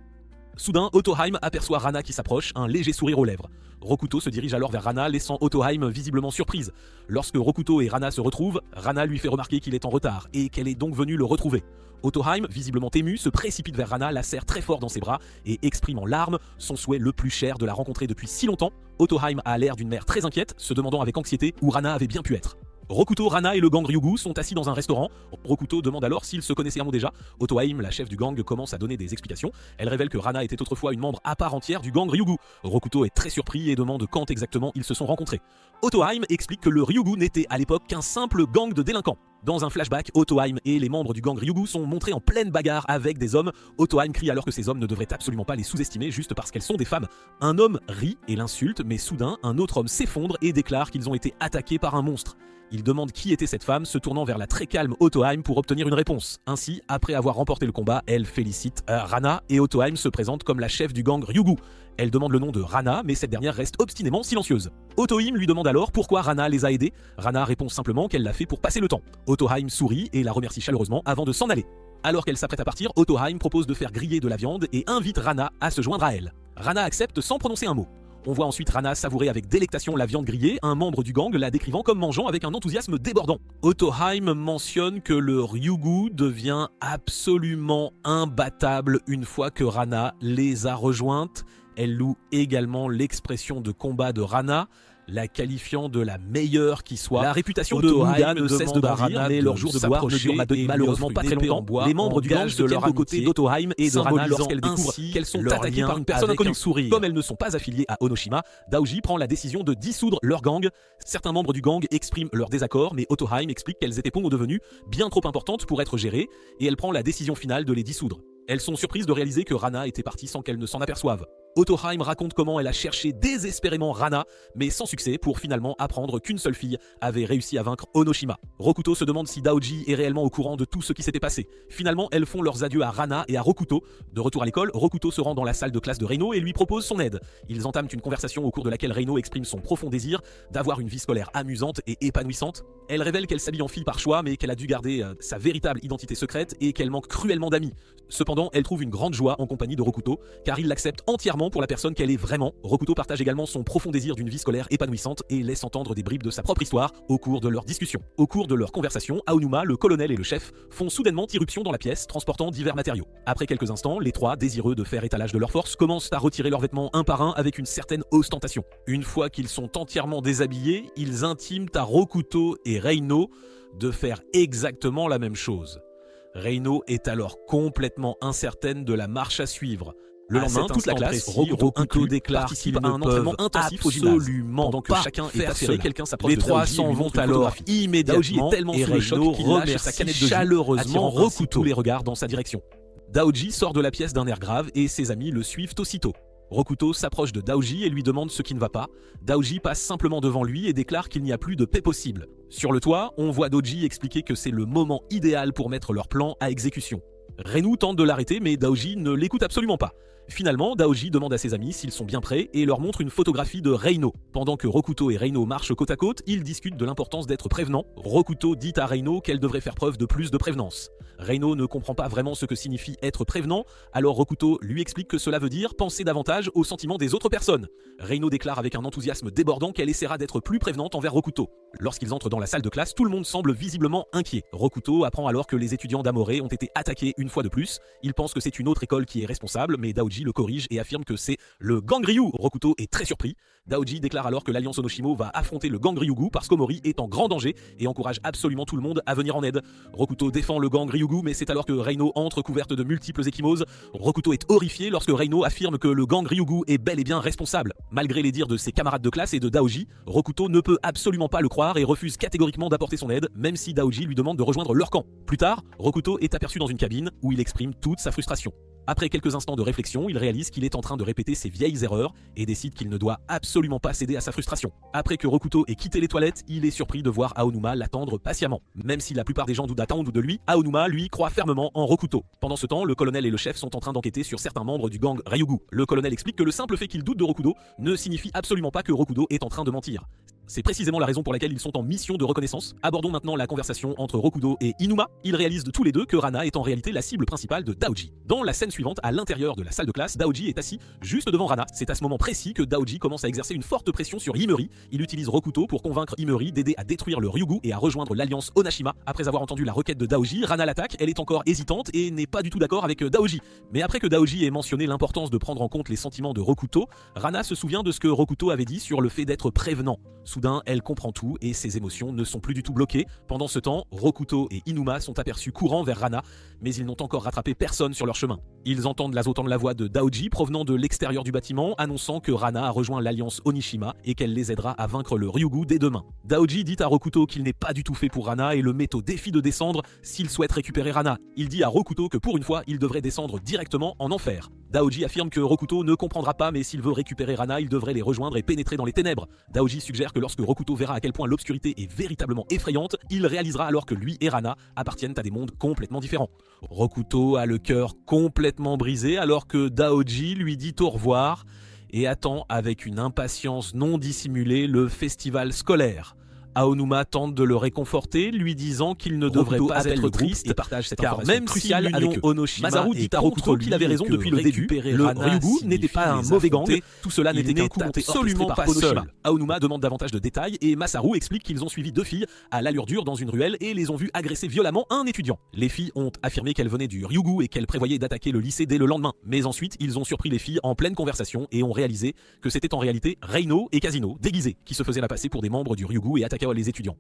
Speaker 1: Soudain, Otoheim aperçoit Rana qui s'approche, un léger sourire aux lèvres. Rokuto se dirige alors vers Rana, laissant Otoheim visiblement surprise. Lorsque Rokuto et Rana se retrouvent, Rana lui fait remarquer qu'il est en retard et qu'elle est donc venue le retrouver. Otoheim, visiblement ému, se précipite vers Rana, la serre très fort dans ses bras et exprime en larmes son souhait le plus cher de la rencontrer depuis si longtemps. Otoheim a l'air d'une mère très inquiète, se demandant avec anxiété où Rana avait bien pu être. Rokuto, Rana et le gang Ryugu sont assis dans un restaurant. Rokuto demande alors s'ils se connaissaient un mot déjà. Otoheim, la chef du gang, commence à donner des explications. Elle révèle que Rana était autrefois une membre à part entière du gang Ryugu. Rokuto est très surpris et demande quand exactement ils se sont rencontrés. Otoheim explique que le Ryugu n'était à l'époque qu'un simple gang de délinquants. Dans un flashback, Otoheim et les membres du gang Ryugu sont montrés en pleine bagarre avec des hommes. Otoheim crie alors que ces hommes ne devraient absolument pas les sous-estimer juste parce qu'elles sont des femmes. Un homme rit et l'insulte, mais soudain, un autre homme s'effondre et déclare qu'ils ont été attaqués par un monstre. Il demande qui était cette femme, se tournant vers la très calme Otoheim pour obtenir une réponse. Ainsi, après avoir remporté le combat, elle félicite Rana et Otoheim se présente comme la chef du gang Ryugu. Elle demande le nom de Rana, mais cette dernière reste obstinément silencieuse. Otoheim lui demande alors pourquoi Rana les a aidés. Rana répond simplement qu'elle l'a fait pour passer le temps. Otoheim sourit et la remercie chaleureusement avant de s'en aller. Alors qu'elle s'apprête à partir, Otoheim propose de faire griller de la viande et invite Rana à se joindre à elle. Rana accepte sans prononcer un mot. On voit ensuite Rana savourer avec délectation la viande grillée, un membre du gang la décrivant comme mangeant avec un enthousiasme débordant. Otoheim mentionne que le Ryugu devient absolument imbattable une fois que Rana les a rejointes. Elle loue également l'expression de combat de Rana, la qualifiant de la meilleure qui soit. La réputation de Muga ne cesse de grandir, mais leur jour de gloire ne dure malheureusement pas très longtemps. Les membres du gang se tiennent aux côtés d'Otoheim et de Rana lorsqu'elles découvrent qu'elles sont attaquées par une personne inconnue. Comme elles ne sont pas affiliées à Onoshima, Daoji prend la décision de dissoudre leur gang. Certains membres du gang expriment leur désaccord, mais Otoheim explique qu'elles étaient devenues bien trop importantes pour être gérées, et elle prend la décision finale de les dissoudre. Elles sont surprises de réaliser que Rana était partie sans qu'elles ne s'en aperçoivent. Otoheim raconte comment elle a cherché désespérément Rana, mais sans succès pour finalement apprendre qu'une seule fille avait réussi à vaincre Onoshima. Rokuto se demande si Daoji est réellement au courant de tout ce qui s'était passé. Finalement, elles font leurs adieux à Rana et à Rokuto. De retour à l'école, Rokuto se rend dans la salle de classe de Reino et lui propose son aide. Ils entament une conversation au cours de laquelle Reino exprime son profond désir d'avoir une vie scolaire amusante et épanouissante. Elle révèle qu'elle s'habille en fille par choix, mais qu'elle a dû garder sa véritable identité secrète et qu'elle manque cruellement d'amis. Cependant, elle trouve une grande joie en compagnie de Rokuto, car il l'accepte entièrement pour la personne qu'elle est vraiment. Rokuto partage également son profond désir d'une vie scolaire épanouissante et laisse entendre des bribes de sa propre histoire au cours de leur discussion. Au cours de leur conversation, Aonuma, le colonel et le chef font soudainement irruption dans la pièce, transportant divers matériaux. Après quelques instants, les trois, désireux de faire étalage de leurs forces, commencent à retirer leurs vêtements un par un avec une certaine ostentation. Une fois qu'ils sont entièrement déshabillés, ils intiment à Rokuto et Reino de faire exactement la même chose. Reino est alors complètement incertaine de la marche à suivre. Le lendemain, toute la classe, Rokuto déclare qu'il à un entraînement intensif au gymnase. Pendant que chacun est affairé, quelqu'un s'approche de Daoji. Les trois s'en vont alors immédiatement et tellement sous le choc qu'il lâche sa canette de jus, chaleureusement Rokuto les regards dans sa direction. Daoji sort de la pièce d'un air grave et ses amis le suivent aussitôt. Rokuto s'approche de Daoji et lui demande ce qui ne va pas. Daoji passe simplement devant lui et déclare qu'il n'y a plus de paix possible. Sur le toit, on voit Daoji expliquer que c'est le moment idéal pour mettre leur plan à exécution. Reino tente de l'arrêter mais Daoji ne l'écoute absolument pas. Finalement, Daoji demande à ses amis s'ils sont bien prêts et leur montre une photographie de Reino. Pendant que Rokuto et Reino marchent côte à côte, ils discutent de l'importance d'être prévenant. Rokuto dit à Reino qu'elle devrait faire preuve de plus de prévenance. Reino ne comprend pas vraiment ce que signifie être prévenant, alors Rokuto lui explique que cela veut dire penser davantage aux sentiments des autres personnes. Reino déclare avec un enthousiasme débordant qu'elle essaiera d'être plus prévenante envers Rokuto. Lorsqu'ils entrent dans la salle de classe, tout le monde semble visiblement inquiet. Rokuto apprend alors que les étudiants d'Amore ont été attaqués une fois de plus. Il pense que c'est une autre école qui est responsable, mais Daoji le corrige et affirme que c'est le gang Ryu. Rokuto est très surpris. Daoji déclare alors que l'Alliance Onoshimo va affronter le gang Ryugu parce qu'Omori est en grand danger et encourage absolument tout le monde à venir en aide. Rokuto défend le gang Ryugu, mais c'est alors que Reino entre couverte de multiples ecchymoses. Rokuto est horrifié lorsque Reino affirme que le gang Ryugu est bel et bien responsable. Malgré les dires de ses camarades de classe et de Daoji, Rokuto ne peut absolument pas le croire et refuse catégoriquement d'apporter son aide, même si Daoji lui demande de rejoindre leur camp. Plus tard, Rokuto est aperçu dans une cabine où il exprime toute sa frustration. Après quelques instants de réflexion, il réalise qu'il est en train de répéter ses vieilles erreurs et décide qu'il ne doit absolument pas céder à sa frustration. Après que Rokuto ait quitté les toilettes, il est surpris de voir Aonuma l'attendre patiemment. Même si la plupart des gens doutent d'attendre ou de lui, Aonuma, lui, croit fermement en Rokuto. Pendant ce temps, le colonel et le chef sont en train d'enquêter sur certains membres du gang Ryugu. Le colonel explique que le simple fait qu'il doute de Rokuto ne signifie absolument pas que Rokuto est en train de mentir. C'est précisément la raison pour laquelle ils sont en mission de reconnaissance. Abordons maintenant la conversation entre Rokuto et Inuma. Ils réalisent de tous les deux que Rana est en réalité la cible principale de Daoji. Dans la scène suivante, à l'intérieur de la salle de classe, Daoji est assis juste devant Rana. C'est à ce moment précis que Daoji commence à exercer une forte pression sur Himeri. Il utilise Rokuto pour convaincre Himeri d'aider à détruire le Ryugu et à rejoindre l'alliance Onashima. Après avoir entendu la requête de Daoji, Rana l'attaque. Elle est encore hésitante et n'est pas du tout d'accord avec Daoji. Mais après que Daoji ait mentionné l'importance de prendre en compte les sentiments de Rokuto, Rana se souvient de ce que Rokuto avait dit sur le fait d'être prévenant. Soudain, elle comprend tout et ses émotions ne sont plus du tout bloquées. Pendant ce temps, Rokuto et Inuma sont aperçus courant vers Rana, mais ils n'ont encore rattrapé personne sur leur chemin. Ils entendent la voix de Daoji provenant de l'extérieur du bâtiment, annonçant que Rana a rejoint l'alliance Onishima et qu'elle les aidera à vaincre le Ryugu dès demain. Daoji dit à Rokuto qu'il n'est pas du tout fait pour Rana et le met au défi de descendre s'il souhaite récupérer Rana. Il dit à Rokuto que pour une fois, il devrait descendre directement en enfer. Daoji affirme que Rokuto ne comprendra pas, mais s'il veut récupérer Rana, il devrait les rejoindre et pénétrer dans les ténèbres. Daoji suggère que lorsque Rokuto verra à quel point l'obscurité est véritablement effrayante, il réalisera alors que lui et Rana appartiennent à des mondes complètement différents. Rokuto a le cœur complètement brisé alors que Daoji lui dit au revoir et attend avec une impatience non dissimulée le festival scolaire. Aonuma tente de le réconforter, lui disant qu'il ne devrait pas être triste, car même si l'union Onoshima dit à Rokuto qu'il avait raison depuis le début, le Ryugu n'était pas un mauvais gang, tout cela n'était qu'un coup monté absolument pas seul. Aonuma demande davantage de détails et Masaru explique qu'ils ont suivi deux filles à l'allure dure dans une ruelle et les ont vues agresser violemment un étudiant. Les filles ont affirmé qu'elles venaient du Ryugu et qu'elles prévoyaient d'attaquer le lycée dès le lendemain, mais ensuite ils ont surpris les filles en pleine conversation et ont réalisé que c'était en réalité Reino et Casino, déguisés, qui se faisaient la passer pour des membres du Ryugu et attaquaient les étudiants.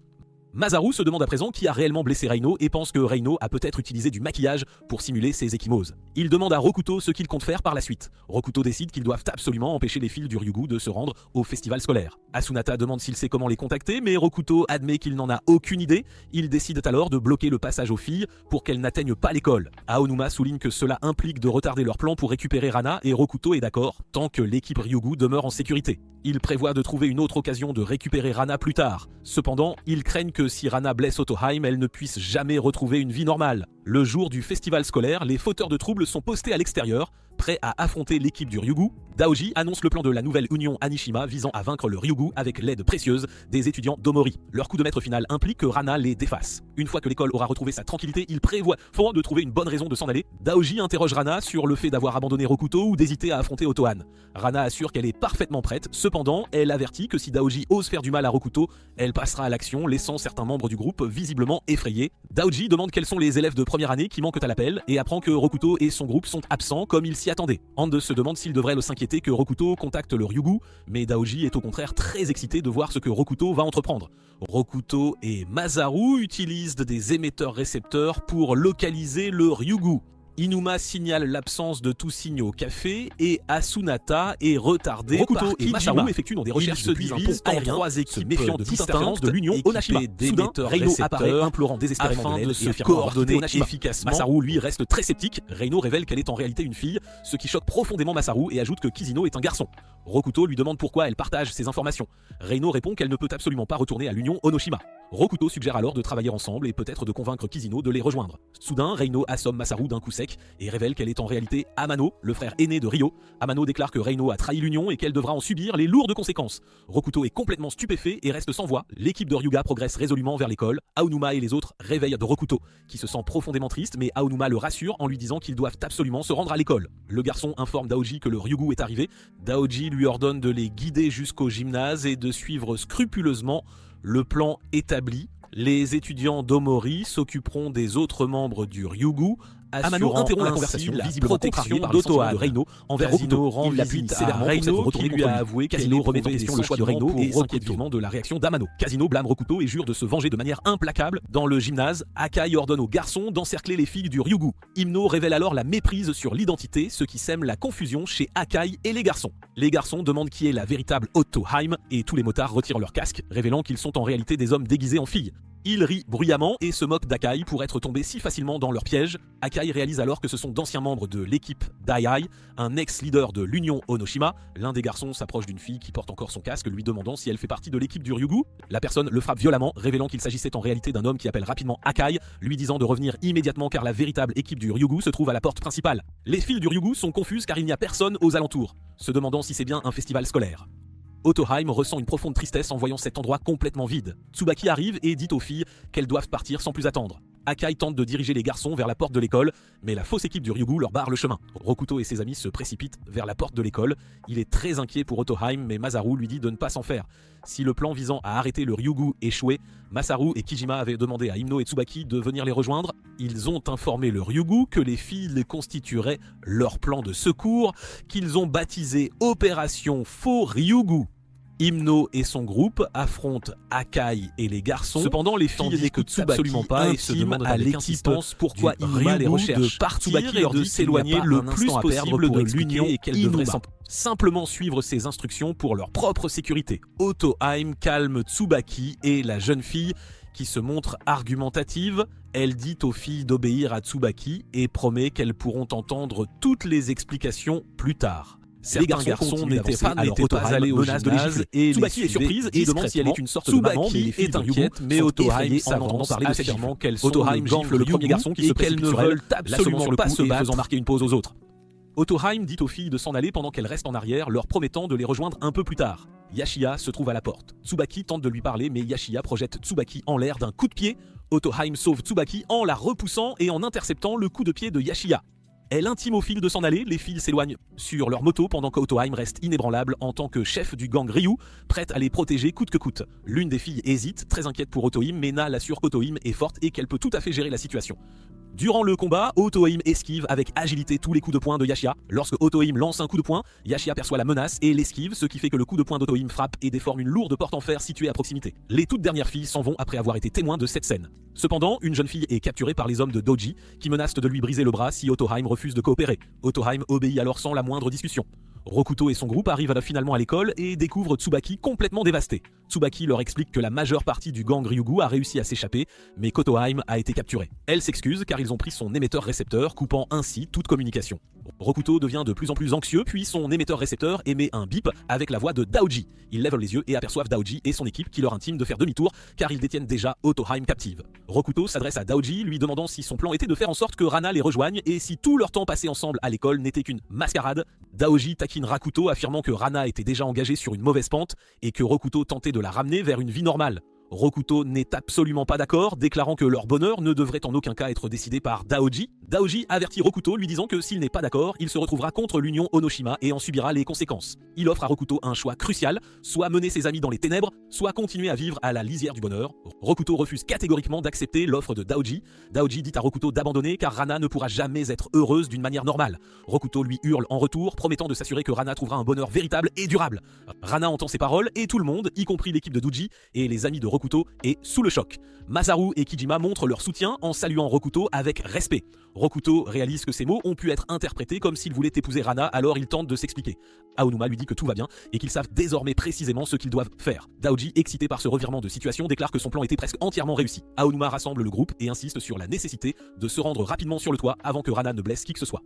Speaker 1: Masaru se demande à présent qui a réellement blessé Reino et pense que Reino a peut-être utilisé du maquillage pour simuler ses ecchymoses. Il demande à Rokuto ce qu'il compte faire par la suite. Rokuto décide qu'ils doivent absolument empêcher les filles du Ryugu de se rendre au festival scolaire. Asunata demande s'il sait comment les contacter, mais Rokuto admet qu'il n'en a aucune idée. Ils décident alors de bloquer le passage aux filles pour qu'elles n'atteignent pas l'école. Aonuma souligne que cela implique de retarder leur plan pour récupérer Rana et Rokuto est d'accord tant que l'équipe Ryugu demeure en sécurité. Il prévoit de trouver une autre occasion de récupérer Rana plus tard. Cependant, ils craignent que si Rana blesse Otoheim, elle ne puisse jamais retrouver une vie normale. Le jour du festival scolaire, les fauteurs de troubles sont postés à l'extérieur, prêts à affronter l'équipe du Ryugu. Daoji annonce le plan de la nouvelle union Anishima visant à vaincre le Ryugu avec l'aide précieuse des étudiants d'Omori. Leur coup de maître final implique que Rana les défasse. Une fois que l'école aura retrouvé sa tranquillité, il prévoit de trouver une bonne raison de s'en aller. Daoji interroge Rana sur le fait d'avoir abandonné Rokuto ou d'hésiter à affronter Otohan. Rana assure qu'elle est parfaitement prête, cependant, elle avertit que si Daoji ose faire du mal à Rokuto, elle passera à l'action, laissant certains membres du groupe visiblement effrayés. Daoji demande quels sont les élèves de première année qui manquent à l'appel et apprend que Rokuto et son groupe sont absents comme il s'y attendait. Ande se demande s'il devrait s'inquiéter que Rokuto contacte le Ryugu, mais Daoji est au contraire très excité de voir ce que Rokuto va entreprendre. Rokuto et Masaru utilisent des émetteurs-récepteurs pour localiser le Ryugu. Inuma signale l'absence de tout signe au café et Asunata est retardé. Rokuto et Masaru effectuent des recherches depuis un pont aérien, trois équipes méfiant de toute interférence de l'Union Onashima. Soudain, Reino apparaît implorant désespérément de se coordonner efficacement. Masaru lui reste très sceptique. Reino révèle qu'elle est en réalité une fille, ce qui choque profondément Masaru et ajoute que Kizino est un garçon. Rokuto lui demande pourquoi elle partage ces informations. Reino répond qu'elle ne peut absolument pas retourner à l'Union Onoshima. Rokuto suggère alors de travailler ensemble et peut-être de convaincre Kizino de les rejoindre. Soudain, Reino assomme Masaru d'un coup sec et révèle qu'elle est en réalité Amano, le frère aîné de Ryo. Amano déclare que Reino a trahi l'Union et qu'elle devra en subir les lourdes conséquences. Rokuto est complètement stupéfait et reste sans voix. L'équipe de Ryuga progresse résolument vers l'école. Aonuma et les autres réveillent de Rokuto, qui se sent profondément triste, mais Aonuma le rassure en lui disant qu'ils doivent absolument se rendre à l'école. Le garçon informe Daoji que le Ryugu est arrivé. Daoji lui ordonne de les guider jusqu'au gymnase et de suivre scrupuleusement le plan établi. Les étudiants d'Omori s'occuperont des autres membres du Ryugu, Amano interrompt la conversation, visiblement contrarié par le sentiment de Reino envers Rokuto. Il l'appuie sévèrement pour s'être retourné contre lui. Avoué Kazino remet en question le choix de Reino et s'inquiète vivement de la réaction d'Amano. Kazino blâme Rokuto et jure de se venger de manière implacable. Dans le gymnase, Akai ordonne aux garçons d'encercler les filles du Ryugu. Himno révèle alors la méprise sur l'identité, ce qui sème la confusion chez Akai et les garçons. Les garçons demandent qui est la véritable Otoheim et tous les motards retirent leur casque, révélant qu'ils sont en réalité des hommes déguisés en filles. Ils rient bruyamment et se moquent d'Akai pour être tombés si facilement dans leur piège. Akai réalise alors que ce sont d'anciens membres de l'équipe Daiai, un ex-leader de l'Union Onoshima. L'un des garçons s'approche d'une fille qui porte encore son casque, lui demandant si elle fait partie de l'équipe du Ryugu. La personne le frappe violemment, révélant qu'il s'agissait en réalité d'un homme qui appelle rapidement Akai, lui disant de revenir immédiatement car la véritable équipe du Ryugu se trouve à la porte principale. Les filles du Ryugu sont confuses car il n'y a personne aux alentours, se demandant si c'est bien un festival scolaire. Otoheim ressent une profonde tristesse en voyant cet endroit complètement vide. Tsubaki arrive et dit aux filles qu'elles doivent partir sans plus attendre. Akai tente de diriger les garçons vers la porte de l'école, mais la fausse équipe du Ryugu leur barre le chemin. Rokuto et ses amis se précipitent vers la porte de l'école. Il est très inquiet pour Otoheim, mais Masaru lui dit de ne pas s'en faire. Si le plan visant à arrêter le Ryugu échouait, Masaru et Kijima avaient demandé à Himno et Tsubaki de venir les rejoindre. Ils ont informé le Ryugu que les filles constitueraient leur plan de secours, qu'ils ont baptisé Opération Faux Ryugu. Himno et son groupe affrontent Akai et les garçons. Cependant, les filles n'écoutent absolument pas et se demandent à l'équipe pourquoi Inuma les recherche. Tsubaki leur dit s'éloigner le plus possible de l'Union et qu'elle devrait simplement suivre ses instructions pour leur propre sécurité. Otoheim calme Tsubaki et la jeune fille qui se montre argumentative. Elle dit aux filles d'obéir à Tsubaki et promet qu'elles pourront entendre toutes les explications plus tard. Certains garçons n'étaient pas allés au gymnase et Tsubaki est surprise et demande si elle est une sorte de maman, mais les filles inquiètes, mais Otoheim s'avance affirmant qu'elles sont le premier garçon qui se précipite sur elle, absolument pas se battre, faisant marquer une pause aux autres. Otoheim dit aux filles de s'en aller pendant qu'elles restent en arrière, leur promettant de les rejoindre un peu plus tard. Yashiya se trouve à la porte. Tsubaki tente de lui parler, mais Yashiya projette Tsubaki en l'air d'un coup de pied. Otoheim sauve Tsubaki en la repoussant et en interceptant le coup de pied de Yashiya. Elle intime aux filles de s'en aller, les filles s'éloignent sur leur moto pendant qu'Otoheim reste inébranlable en tant que chef du gang Ryu, prête à les protéger coûte que coûte. L'une des filles hésite, très inquiète pour Otoheim, mais Na l'assure qu'Otoheim est forte et qu'elle peut tout à fait gérer la situation. Durant le combat, Otoheim esquive avec agilité tous les coups de poing de Yashia. Lorsque Otoheim lance un coup de poing, Yashia perçoit la menace et l'esquive, ce qui fait que le coup de poing d'Otoheim frappe et déforme une lourde porte en fer située à proximité. Les toutes dernières filles s'en vont après avoir été témoins de cette scène. Cependant, une jeune fille est capturée par les hommes de Doji qui menacent de lui briser le bras si Otoheim refuse de coopérer. Otoheim obéit alors sans la moindre discussion. Rokuto et son groupe arrivent finalement à l'école et découvrent Tsubaki complètement dévasté. Tsubaki leur explique que la majeure partie du gang Ryugu a réussi à s'échapper, mais qu'Otoheim a été capturé. Elle s'excuse car ils ont pris son émetteur-récepteur, coupant ainsi toute communication. Rokuto devient de plus en plus anxieux, puis son émetteur-récepteur émet un bip avec la voix de Daoji. Ils lèvent les yeux et aperçoivent Daoji et son équipe qui leur intiment de faire demi-tour car ils détiennent déjà Otoheim captive. Rokuto s'adresse à Daoji, lui demandant si son plan était de faire en sorte que Rana les rejoigne et si tout leur temps passé ensemble à l'école n'était qu'une mascarade. Daoji taquine Rakuto affirmant que Rana était déjà engagée sur une mauvaise pente et que Rokuto tentait de la ramener vers une vie normale. Rokuto n'est absolument pas d'accord, déclarant que leur bonheur ne devrait en aucun cas être décidé par Daoji. Daoji avertit Rokuto, lui disant que s'il n'est pas d'accord, il se retrouvera contre l'union Onoshima et en subira les conséquences. Il offre à Rokuto un choix crucial, soit mener ses amis dans les ténèbres, soit continuer à vivre à la lisière du bonheur. Rokuto refuse catégoriquement d'accepter l'offre de Daoji. Daoji dit à Rokuto d'abandonner car Rana ne pourra jamais être heureuse d'une manière normale. Rokuto lui hurle en retour, promettant de s'assurer que Rana trouvera un bonheur véritable et durable. Rana entend ses paroles et tout le monde, y compris l'équipe de Doji et les amis de Rokuto, est sous le choc. Masaru et Kijima montrent leur soutien en saluant Rokuto avec respect. Rokuto réalise que ces mots ont pu être interprétés comme s'il voulait épouser Rana, alors il tente de s'expliquer. Aonuma lui dit que tout va bien et qu'ils savent désormais précisément ce qu'ils doivent faire. Daoji, excité par ce revirement de situation, déclare que son plan était presque entièrement réussi. Aonuma rassemble le groupe et insiste sur la nécessité de se rendre rapidement sur le toit avant que Rana ne blesse qui que ce soit.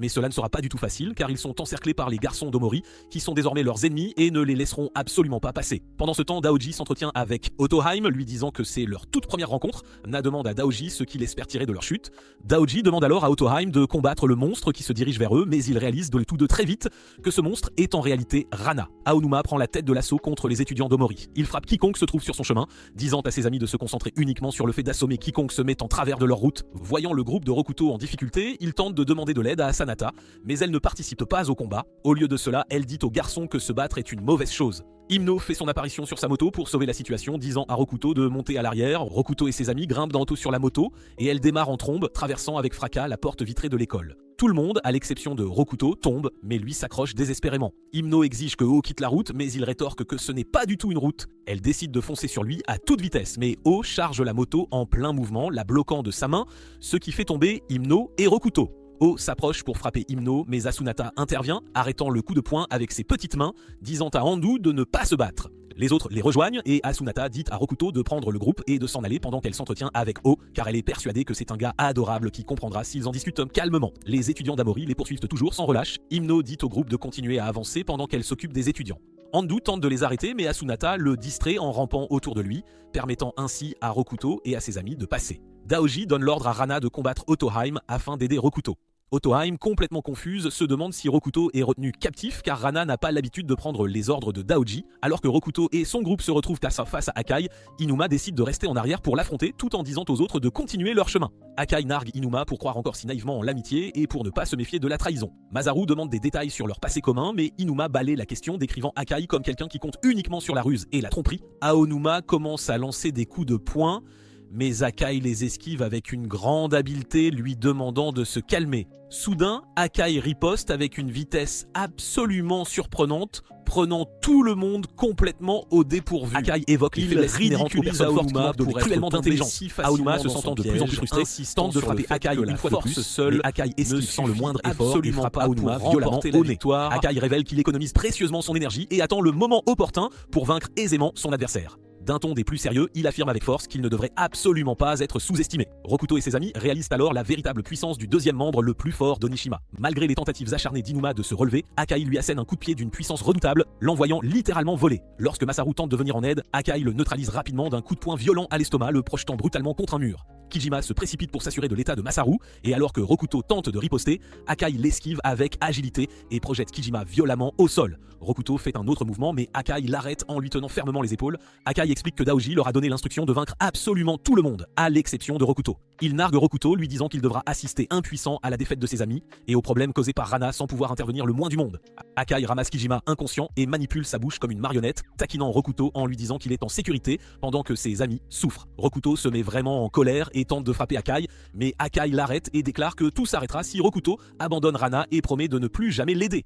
Speaker 1: Mais cela ne sera pas du tout facile car ils sont encerclés par les garçons d'Omori qui sont désormais leurs ennemis et ne les laisseront absolument pas passer. Pendant ce temps, Daoji s'entretient avec Otoheim, lui disant que c'est leur toute première rencontre. Na demande à Daoji ce qu'il espère tirer de leur chute. Daoji demande alors à Otoheim de combattre le monstre qui se dirige vers eux, mais il réalise de tout de très vite que ce monstre est en réalité Rana. Aonuma prend la tête de l'assaut contre les étudiants d'Omori. Il frappe quiconque se trouve sur son chemin, disant à ses amis de se concentrer uniquement sur le fait d'assommer quiconque se met en travers de leur route. Voyant le groupe de Rokuto en difficulté, il tente de demander de l'aide à Asanata, mais elle ne participe pas au combat. Au lieu de cela, elle dit aux garçons que se battre est une mauvaise chose. Himno fait son apparition sur sa moto pour sauver la situation, disant à Rokuto de monter à l'arrière. Rokuto et ses amis grimpent dans l'auto sur la moto et elle démarre en trombe, traversant avec fracas la porte vitrée de l'école. Tout le monde, à l'exception de Rokuto, tombe, mais lui s'accroche désespérément. Himno exige que O quitte la route, mais il rétorque que ce n'est pas du tout une route. Elle décide de foncer sur lui à toute vitesse, mais O charge la moto en plein mouvement, la bloquant de sa main, ce qui fait tomber Himno et Rokuto. O s'approche pour frapper Himno, mais Asunata intervient, arrêtant le coup de poing avec ses petites mains, disant à Handu de ne pas se battre. Les autres les rejoignent et Asunata dit à Rokuto de prendre le groupe et de s'en aller pendant qu'elle s'entretient avec O, car elle est persuadée que c'est un gars adorable qui comprendra s'ils en discutent calmement. Les étudiants d'Amori les poursuivent toujours sans relâche. Himno dit au groupe de continuer à avancer pendant qu'elle s'occupe des étudiants. Handu tente de les arrêter, mais Asunata le distrait en rampant autour de lui, permettant ainsi à Rokuto et à ses amis de passer. Daoji donne l'ordre à Rana de combattre Otoheim afin d'aider Rokuto. Otoheim, complètement confuse, se demande si Rokuto est retenu captif car Rana n'a pas l'habitude de prendre les ordres de Daoji. Alors que Rokuto et son groupe se retrouvent face à Akai, Inuma décide de rester en arrière pour l'affronter tout en disant aux autres de continuer leur chemin. Akai nargue Inuma pour croire encore si naïvement en l'amitié et pour ne pas se méfier de la trahison. Masaru demande des détails sur leur passé commun, mais Inuma balaie la question décrivant Akai comme quelqu'un qui compte uniquement sur la ruse et la tromperie. Aonuma commence à lancer des coups de poing, mais Akai les esquive avec une grande habileté, lui demandant de se calmer. Soudain, Akai riposte avec une vitesse absolument surprenante, prenant tout le monde complètement au dépourvu. Akai évoque les faiblesses inhérentes aux personnes fortes qui manquent de cruellement d'intelligence. Aonuma, se sentant de plus en plus frustré, tente de frapper Akai une fois de plus, seul Akai esquive sans le moindre effort et frappe Aonuma violemment au nez. Akai révèle qu'il économise précieusement son énergie et attend le moment opportun pour vaincre aisément son adversaire. D'un ton des plus sérieux, il affirme avec force qu'il ne devrait absolument pas être sous-estimé. Rokuto et ses amis réalisent alors la véritable puissance du deuxième membre le plus fort d'Onishima. Malgré les tentatives acharnées d'Inuma de se relever, Akai lui assène un coup de pied d'une puissance redoutable, l'envoyant littéralement voler. Lorsque Masaru tente de venir en aide, Akai le neutralise rapidement d'un coup de poing violent à l'estomac, le projetant brutalement contre un mur. Kijima se précipite pour s'assurer de l'état de Masaru, et alors que Rokuto tente de riposter, Akai l'esquive avec agilité et projette Kijima violemment au sol. Rokuto fait un autre mouvement, mais Akai l'arrête en lui tenant fermement les épaules. Akai explique que Daoji leur a donné l'instruction de vaincre absolument tout le monde, à l'exception de Rokuto. Il nargue Rokuto, lui disant qu'il devra assister impuissant à la défaite de ses amis et aux problèmes causés par Rana sans pouvoir intervenir le moins du monde. Akai ramasse Kijima inconscient et manipule sa bouche comme une marionnette, taquinant Rokuto en lui disant qu'il est en sécurité pendant que ses amis souffrent. Rokuto se met vraiment en colère et tente de frapper Akai, mais Akai l'arrête et déclare que tout s'arrêtera si Rokuto abandonne Rana et promet de ne plus jamais l'aider.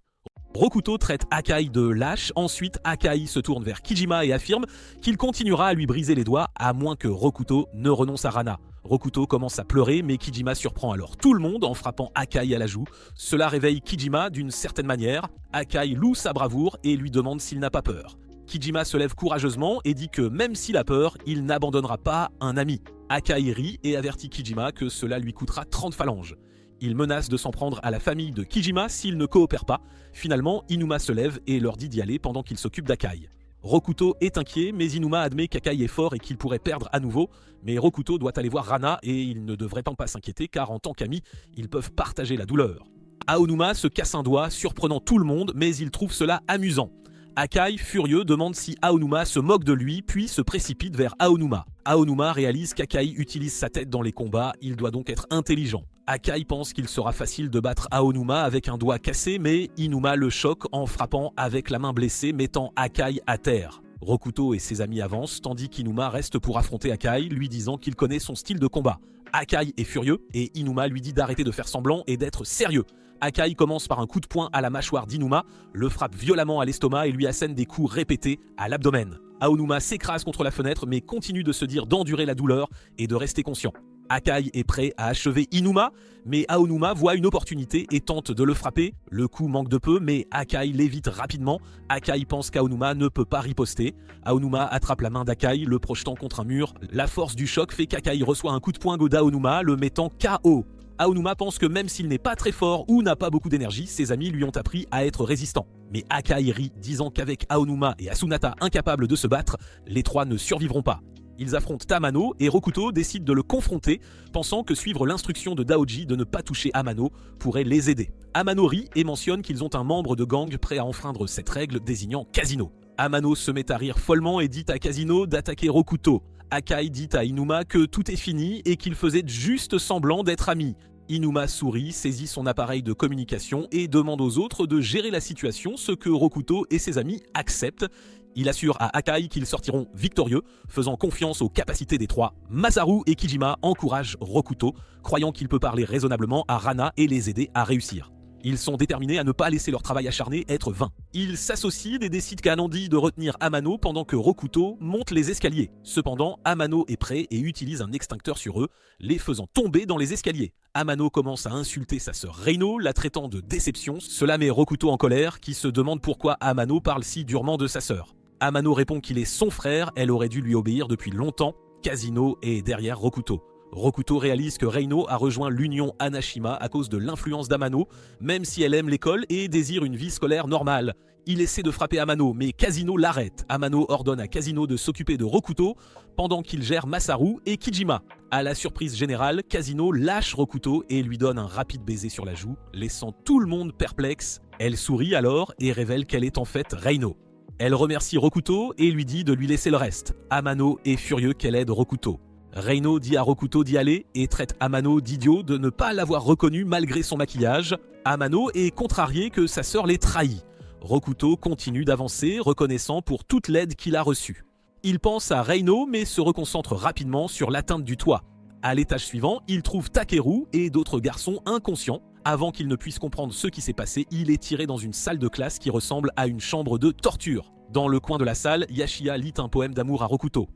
Speaker 1: Rokuto traite Akai de lâche, ensuite Akai se tourne vers Kijima et affirme qu'il continuera à lui briser les doigts à moins que Rokuto ne renonce à Rana. Rokuto commence à pleurer mais Kijima surprend alors tout le monde en frappant Akai à la joue. Cela réveille Kijima d'une certaine manière. Akai loue sa bravoure et lui demande s'il n'a pas peur. Kijima se lève courageusement et dit que même s'il a peur, il n'abandonnera pas un ami. Akai rit et avertit Kijima que cela lui coûtera 30 phalanges. Il menace de s'en prendre à la famille de Kijima s'il ne coopère pas. Finalement, Inuma se lève et leur dit d'y aller pendant qu'il s'occupe d'Akai. Rokuto est inquiet, mais Inuma admet qu'Akai est fort et qu'il pourrait perdre à nouveau. Mais Rokuto doit aller voir Rana et il ne devrait pas s'inquiéter car en tant qu'amis, ils peuvent partager la douleur. Aonuma se casse un doigt, surprenant tout le monde, mais il trouve cela amusant. Akai, furieux, demande si Aonuma se moque de lui, puis se précipite vers Aonuma. Aonuma réalise qu'Akai utilise sa tête dans les combats, il doit donc être intelligent. Akai pense qu'il sera facile de battre Aonuma avec un doigt cassé, mais Inuma le choque en frappant avec la main blessée, mettant Akai à terre. Rokuto et ses amis avancent, tandis qu'Inuma reste pour affronter Akai, lui disant qu'il connaît son style de combat. Akai est furieux, et Inuma lui dit d'arrêter de faire semblant et d'être sérieux. Akai commence par un coup de poing à la mâchoire d'Inuma, le frappe violemment à l'estomac et lui assène des coups répétés à l'abdomen. Aonuma s'écrase contre la fenêtre mais continue de se dire d'endurer la douleur et de rester conscient. Akai est prêt à achever Inuma, mais Aonuma voit une opportunité et tente de le frapper. Le coup manque de peu, mais Akai l'évite rapidement. Akai pense qu'Aonuma ne peut pas riposter. Aonuma attrape la main d'Akai, le projetant contre un mur. La force du choc fait qu'Akai reçoit un coup de poing d'Aonuma, le mettant KO. Aonuma pense que même s'il n'est pas très fort ou n'a pas beaucoup d'énergie, ses amis lui ont appris à être résistant. Mais Akai rit, disant qu'avec Aonuma et Asunata incapables de se battre, les trois ne survivront pas. Ils affrontent Tamano et Rokuto décide de le confronter, pensant que suivre l'instruction de Daoji de ne pas toucher Amano pourrait les aider. Amano rit et mentionne qu'ils ont un membre de gang prêt à enfreindre cette règle, désignant Casino. Amano se met à rire follement et dit à Casino d'attaquer Rokuto. Akai dit à Inuma que tout est fini et qu'il faisait juste semblant d'être amis. Inuma sourit, saisit son appareil de communication et demande aux autres de gérer la situation, ce que Rokuto et ses amis acceptent. Il assure à Akai qu'ils sortiront victorieux, faisant confiance aux capacités des trois. Masaru et Kijima encouragent Rokuto, croyant qu'il peut parler raisonnablement à Rana et les aider à réussir. Ils sont déterminés à ne pas laisser leur travail acharné être vain. Ils s'associent et décident qu'Anandi de retenir Amano pendant que Rokuto monte les escaliers. Cependant, Amano est prêt et utilise un extincteur sur eux, les faisant tomber dans les escaliers. Amano commence à insulter sa sœur Reino, la traitant de déception. Cela met Rokuto en colère, qui se demande pourquoi Amano parle si durement de sa sœur. Amano répond qu'il est son frère, elle aurait dû lui obéir depuis longtemps. Casino est derrière Rokuto. Rokuto réalise que Reino a rejoint l'Union Anashima à cause de l'influence d'Amano, même si elle aime l'école et désire une vie scolaire normale. Il essaie de frapper Amano, mais Casino l'arrête. Amano ordonne à Casino de s'occuper de Rokuto pendant qu'il gère Masaru et Kijima. À la surprise générale, Casino lâche Rokuto et lui donne un rapide baiser sur la joue, laissant tout le monde perplexe. Elle sourit alors et révèle qu'elle est en fait Reino. Elle remercie Rokuto et lui dit de lui laisser le reste. Amano est furieux qu'elle aide Rokuto. Reino dit à Rokuto d'y aller et traite Amano d'idiot de ne pas l'avoir reconnu malgré son maquillage. Amano est contrarié que sa sœur l'ait trahi. Rokuto continue d'avancer, reconnaissant pour toute l'aide qu'il a reçue. Il pense à Reino mais se reconcentre rapidement sur l'atteinte du toit. À l'étage suivant, il trouve Takeru et d'autres garçons inconscients. Avant qu'il ne puisse comprendre ce qui s'est passé, il est tiré dans une salle de classe qui ressemble à une chambre de torture. Dans le coin de la salle, Yashiya lit un poème d'amour à Rokuto.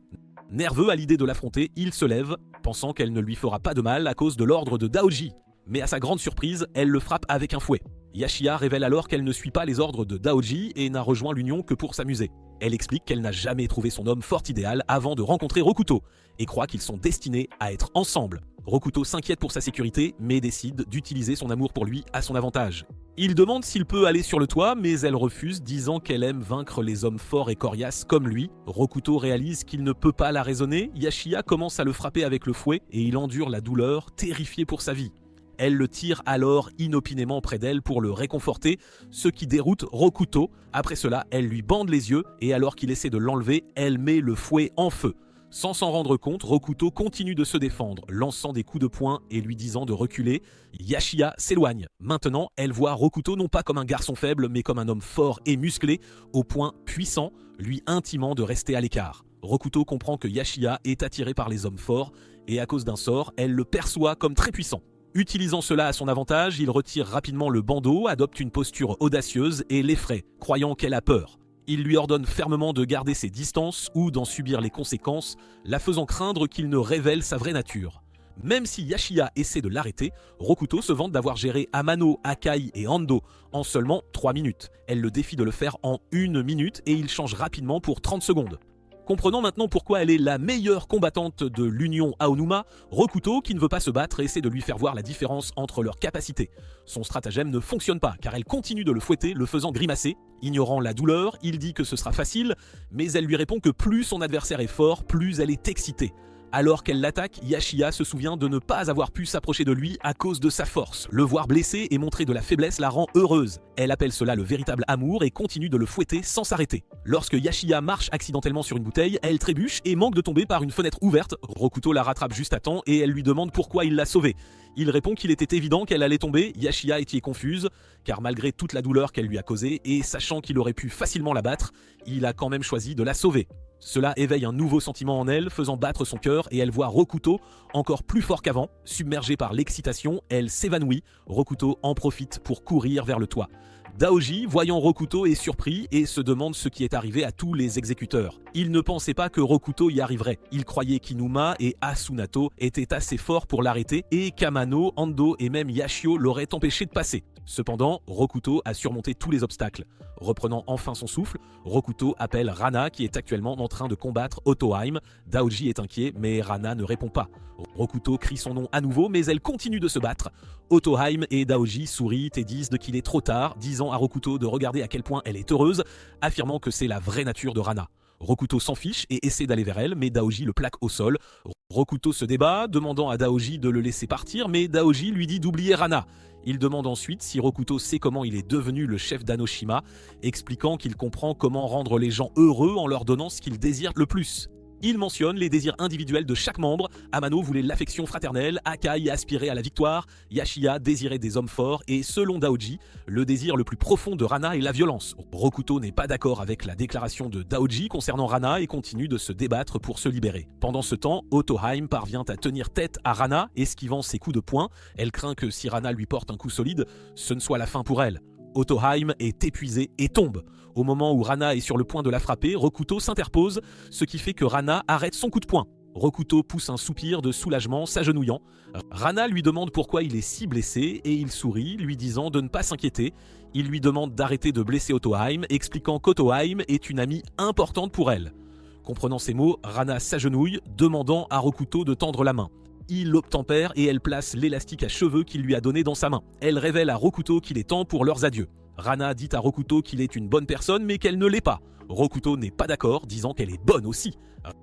Speaker 1: Nerveux à l'idée de l'affronter, il se lève, pensant qu'elle ne lui fera pas de mal à cause de l'ordre de Daoji. Mais à sa grande surprise, elle le frappe avec un fouet. Yashiya révèle alors qu'elle ne suit pas les ordres de Daoji et n'a rejoint l'Union que pour s'amuser. Elle explique qu'elle n'a jamais trouvé son homme fort idéal avant de rencontrer Rokuto et croit qu'ils sont destinés à être ensemble. Rokuto s'inquiète pour sa sécurité mais décide d'utiliser son amour pour lui à son avantage. Il demande s'il peut aller sur le toit mais elle refuse, disant qu'elle aime vaincre les hommes forts et coriaces comme lui. Rokuto réalise qu'il ne peut pas la raisonner. Yashiya commence à le frapper avec le fouet et il endure la douleur, terrifié pour sa vie. Elle le tire alors inopinément près d'elle pour le réconforter, ce qui déroute Rokuto. Après cela, elle lui bande les yeux et alors qu'il essaie de l'enlever, elle met le fouet en feu. Sans s'en rendre compte, Rokuto continue de se défendre, lançant des coups de poing et lui disant de reculer. Yashiya s'éloigne. Maintenant, elle voit Rokuto non pas comme un garçon faible, mais comme un homme fort et musclé, au point puissant, lui intimant de rester à l'écart. Rokuto comprend que Yashiya est attiré par les hommes forts, et à cause d'un sort, elle le perçoit comme très puissant. Utilisant cela à son avantage, il retire rapidement le bandeau, adopte une posture audacieuse et l'effraie, croyant qu'elle a peur. Il lui ordonne fermement de garder ses distances ou d'en subir les conséquences, la faisant craindre qu'il ne révèle sa vraie nature. Même si Yashiya essaie de l'arrêter, Rokuto se vante d'avoir géré Amano, Akai et Ando en seulement 3 minutes. Elle le défie de le faire en 1 minute et il change rapidement pour 30 secondes. Comprenons maintenant pourquoi elle est la meilleure combattante de l'Union Aonuma, Rokuto, qui ne veut pas se battre, essaie de lui faire voir la différence entre leurs capacités. Son stratagème ne fonctionne pas, car elle continue de le fouetter, le faisant grimacer. Ignorant la douleur, il dit que ce sera facile, mais elle lui répond que plus son adversaire est fort, plus elle est excitée. Alors qu'elle l'attaque, Yashiya se souvient de ne pas avoir pu s'approcher de lui à cause de sa force. Le voir blessé et montrer de la faiblesse la rend heureuse. Elle appelle cela le véritable amour et continue de le fouetter sans s'arrêter. Lorsque Yashiya marche accidentellement sur une bouteille, elle trébuche et manque de tomber par une fenêtre ouverte. Rokuto la rattrape juste à temps et elle lui demande pourquoi il l'a sauvée. Il répond qu'il était évident qu'elle allait tomber. Yashiya est confuse, car malgré toute la douleur qu'elle lui a causée et sachant qu'il aurait pu facilement la battre, il a quand même choisi de la sauver. Cela éveille un nouveau sentiment en elle, faisant battre son cœur et elle voit Rokuto encore plus fort qu'avant. Submergée par l'excitation, elle s'évanouit. Rokuto en profite pour courir vers le toit. Daoji, voyant Rokuto, est surpris et se demande ce qui est arrivé à tous les exécuteurs. Il ne pensait pas que Rokuto y arriverait. Il croyait qu'Inuma et Asunato étaient assez forts pour l'arrêter et qu'Amano, Ando et même Yashio l'auraient empêché de passer. Cependant, Rokuto a surmonté tous les obstacles. Reprenant enfin son souffle, Rokuto appelle Rana qui est actuellement en train de combattre Otoheim. Daoji est inquiet, mais Rana ne répond pas. Rokuto crie son nom à nouveau, mais elle continue de se battre. Otoheim et Daoji sourient et disent qu'il est trop tard, disant à Rokuto de regarder à quel point elle est heureuse, affirmant que c'est la vraie nature de Rana. Rokuto s'en fiche et essaie d'aller vers elle, mais Daoji le plaque au sol. Rokuto se débat, demandant à Daoji de le laisser partir, mais Daoji lui dit d'oublier Rana. Il demande ensuite si Rokuto sait comment il est devenu le chef d'Anoshima, expliquant qu'il comprend comment rendre les gens heureux en leur donnant ce qu'ils désirent le plus. Il mentionne les désirs individuels de chaque membre. Amano voulait l'affection fraternelle, Akai aspirait à la victoire, Yashiya désirait des hommes forts et selon Daoji, le désir le plus profond de Rana est la violence. Rokuto n'est pas d'accord avec la déclaration de Daoji concernant Rana et continue de se débattre pour se libérer. Pendant ce temps, Otoheim parvient à tenir tête à Rana, esquivant ses coups de poing. Elle craint que si Rana lui porte un coup solide, ce ne soit la fin pour elle. Otoheim est épuisé et tombe. Au moment où Rana est sur le point de la frapper, Rokuto s'interpose, ce qui fait que Rana arrête son coup de poing. Rokuto pousse un soupir de soulagement, s'agenouillant. Rana lui demande pourquoi il est si blessé et il sourit, lui disant de ne pas s'inquiéter. Il lui demande d'arrêter de blesser Otoheim, expliquant qu'Otoheim est une amie importante pour elle. Comprenant ces mots, Rana s'agenouille, demandant à Rokuto de tendre la main. Il obtempère et elle place l'élastique à cheveux qu'il lui a donné dans sa main. Elle révèle à Rokuto qu'il est temps pour leurs adieux. Rana dit à Rokuto qu'il est une bonne personne mais qu'elle ne l'est pas. Rokuto n'est pas d'accord, disant qu'elle est bonne aussi.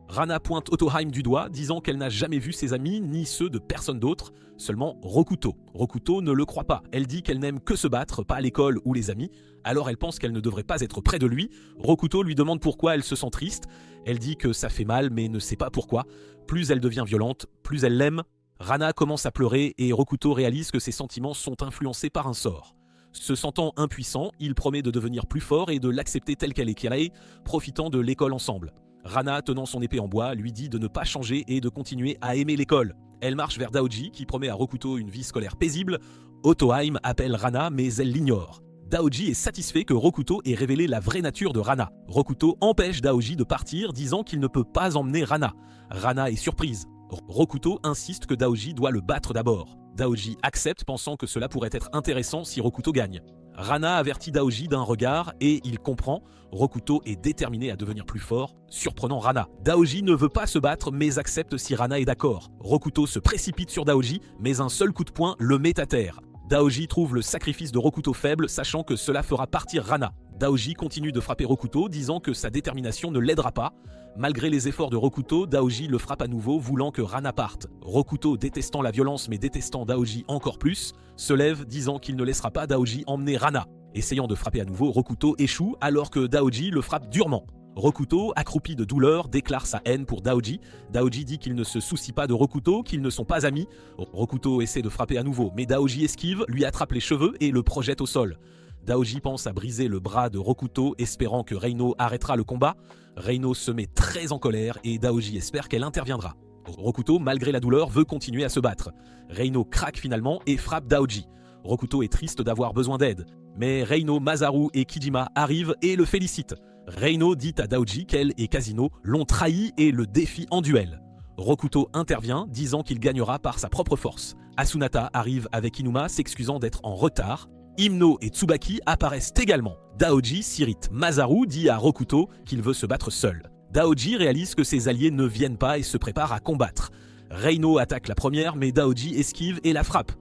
Speaker 1: Rana pointe Otoheim du doigt, disant qu'elle n'a jamais vu ses amis ni ceux de personne d'autre, seulement Rokuto. Rokuto ne le croit pas. Elle dit qu'elle n'aime que se battre, pas l'école ou les amis. Alors elle pense qu'elle ne devrait pas être près de lui. Rokuto lui demande pourquoi elle se sent triste. Elle dit que ça fait mal mais ne sait pas pourquoi. Plus elle devient violente, plus elle l'aime. Rana commence à pleurer et Rokuto réalise que ses sentiments sont influencés par un sort. Se sentant impuissant, il promet de devenir plus fort et de l'accepter telle qu'elle est, profitant de l'école ensemble. Rana, tenant son épée en bois, lui dit de ne pas changer et de continuer à aimer l'école. Elle marche vers Daoji, qui promet à Rokuto une vie scolaire paisible. Otoheim appelle Rana, mais elle l'ignore. Daoji est satisfait que Rokuto ait révélé la vraie nature de Rana. Rokuto empêche Daoji de partir, disant qu'il ne peut pas emmener Rana. Rana est surprise. Rokuto insiste que Daoji doit le battre d'abord. Daoji accepte, pensant que cela pourrait être intéressant si Rokuto gagne. Rana avertit Daoji d'un regard et il comprend. Rokuto est déterminé à devenir plus fort, surprenant Rana. Daoji ne veut pas se battre mais accepte si Rana est d'accord. Rokuto se précipite sur Daoji, mais un seul coup de poing le met à terre. Daoji trouve le sacrifice de Rokuto faible, sachant que cela fera partir Rana. Daoji continue de frapper Rokuto, disant que sa détermination ne l'aidera pas. Malgré les efforts de Rokuto, Daoji le frappe à nouveau, voulant que Rana parte. Rokuto, détestant la violence mais détestant Daoji encore plus, se lève, disant qu'il ne laissera pas Daoji emmener Rana. Essayant de frapper à nouveau, Rokuto échoue alors que Daoji le frappe durement. Rokuto, accroupi de douleur, déclare sa haine pour Daoji. Daoji dit qu'il ne se soucie pas de Rokuto, qu'ils ne sont pas amis. Rokuto essaie de frapper à nouveau, mais Daoji esquive, lui attrape les cheveux et le projette au sol. Daoji pense à briser le bras de Rokuto, espérant que Reino arrêtera le combat. Reino se met très en colère et Daoji espère qu'elle interviendra. Rokuto, malgré la douleur, veut continuer à se battre. Reino craque finalement et frappe Daoji. Rokuto est triste d'avoir besoin d'aide, mais Reino, Masaru et Kijima arrivent et le félicitent. Reino dit à Daoji qu'elle et Kazino l'ont trahi et le défie en duel. Rokuto intervient, disant qu'il gagnera par sa propre force. Asunata arrive avec Inuma, s'excusant d'être en retard. Himno et Tsubaki apparaissent également. Daoji s'irrite. Masaru dit à Rokuto qu'il veut se battre seul. Daoji réalise que ses alliés ne viennent pas et se prépare à combattre. Reino attaque la première, mais Daoji esquive et la frappe.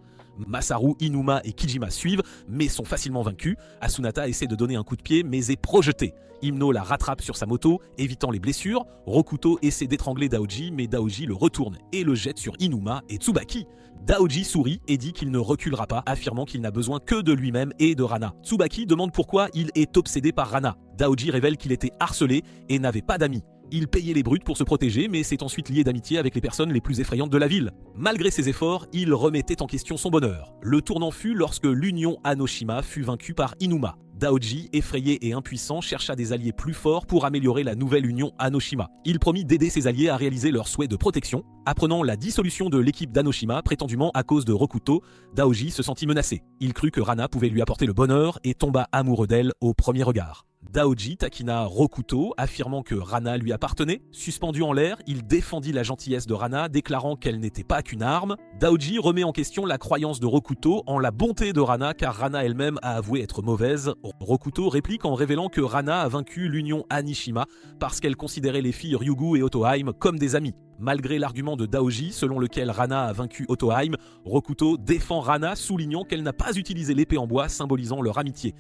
Speaker 1: Masaru, Inuma et Kijima suivent, mais sont facilement vaincus. Asunata essaie de donner un coup de pied, mais est projetée. Himno la rattrape sur sa moto, évitant les blessures. Rokuto essaie d'étrangler Daoji, mais Daoji le retourne et le jette sur Inuma et Tsubaki. Daoji sourit et dit qu'il ne reculera pas, affirmant qu'il n'a besoin que de lui-même et de Rana. Tsubaki demande pourquoi il est obsédé par Rana. Daoji révèle qu'il était harcelé et n'avait pas d'amis. Il payait les brutes pour se protéger, mais s'est ensuite lié d'amitié avec les personnes les plus effrayantes de la ville. Malgré ses efforts, il remettait en question son bonheur. Le tournant fut lorsque l'Union Anoshima fut vaincue par Inuma. Daoji, effrayé et impuissant, chercha des alliés plus forts pour améliorer la nouvelle Union Anoshima. Il promit d'aider ses alliés à réaliser leurs souhaits de protection. Apprenant la dissolution de l'équipe d'Anoshima, prétendument à cause de Rokuto, Daoji se sentit menacé. Il crut que Rana pouvait lui apporter le bonheur et tomba amoureux d'elle au premier regard. Daoji taquina Rokuto, affirmant que Rana lui appartenait. Suspendu en l'air, il défendit la gentillesse de Rana, déclarant qu'elle n'était pas qu'une arme. Daoji remet en question la croyance de Rokuto en la bonté de Rana, car Rana elle-même a avoué être mauvaise. Rokuto réplique en révélant que Rana a vaincu l'Union Anishima parce qu'elle considérait les filles Ryugu et Otoheim comme des amis. Malgré l'argument de Daoji selon lequel Rana a vaincu Otoheim, Rokuto défend Rana, soulignant qu'elle n'a pas utilisé l'épée en bois, symbolisant leur amitié.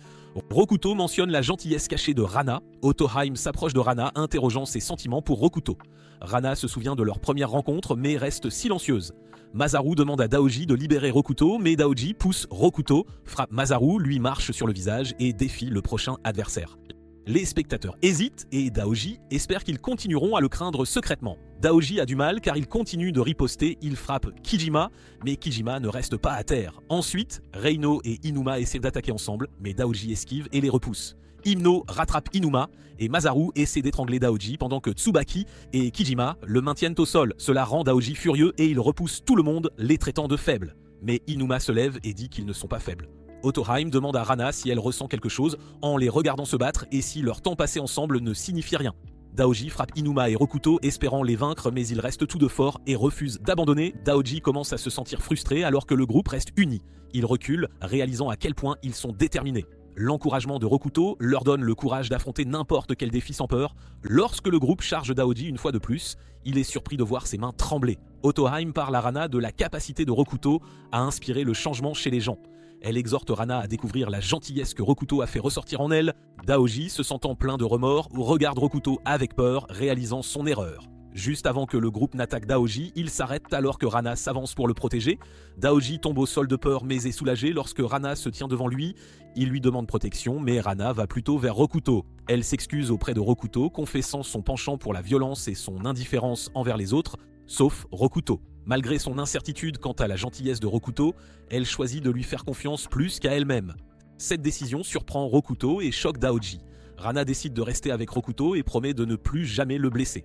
Speaker 1: Rokuto mentionne la gentillesse cachée de Rana. Otoheim s'approche de Rana, interrogeant ses sentiments pour Rokuto. Rana se souvient de leur première rencontre, mais reste silencieuse. Masaru demande à Daoji de libérer Rokuto, mais Daoji pousse Rokuto, frappe Masaru, lui marche sur le visage et défie le prochain adversaire. Les spectateurs hésitent et Daoji espère qu'ils continueront à le craindre secrètement. Daoji a du mal car il continue de riposter, il frappe Kijima, mais Kijima ne reste pas à terre. Ensuite, Reino et Inuma essaient d'attaquer ensemble, mais Daoji esquive et les repousse. Himno rattrape Inuma et Masaru essaie d'étrangler Daoji pendant que Tsubaki et Kijima le maintiennent au sol. Cela rend Daoji furieux et il repousse tout le monde, les traitant de faibles. Mais Inuma se lève et dit qu'ils ne sont pas faibles. Otoheim demande à Rana si elle ressent quelque chose en les regardant se battre et si leur temps passé ensemble ne signifie rien. Daoji frappe Inuma et Rokuto espérant les vaincre, mais ils restent tous deux forts et refusent d'abandonner. Daoji commence à se sentir frustré alors que le groupe reste uni. Il recule, réalisant à quel point ils sont déterminés. L'encouragement de Rokuto leur donne le courage d'affronter n'importe quel défi sans peur. Lorsque le groupe charge Daoji une fois de plus, il est surpris de voir ses mains trembler. Otoheim parle à Rana de la capacité de Rokuto à inspirer le changement chez les gens. Elle exhorte Rana à découvrir la gentillesse que Rokuto a fait ressortir en elle. Daoji, se sentant plein de remords, regarde Rokuto avec peur, réalisant son erreur. Juste avant que le groupe n'attaque Daoji, il s'arrête alors que Rana s'avance pour le protéger. Daoji tombe au sol de peur mais est soulagé lorsque Rana se tient devant lui. Il lui demande protection mais Rana va plutôt vers Rokuto. Elle s'excuse auprès de Rokuto, confessant son penchant pour la violence et son indifférence envers les autres, sauf Rokuto. Malgré son incertitude quant à la gentillesse de Rokuto, elle choisit de lui faire confiance plus qu'à elle-même. Cette décision surprend Rokuto et choque Daoji. Rana décide de rester avec Rokuto et promet de ne plus jamais le blesser.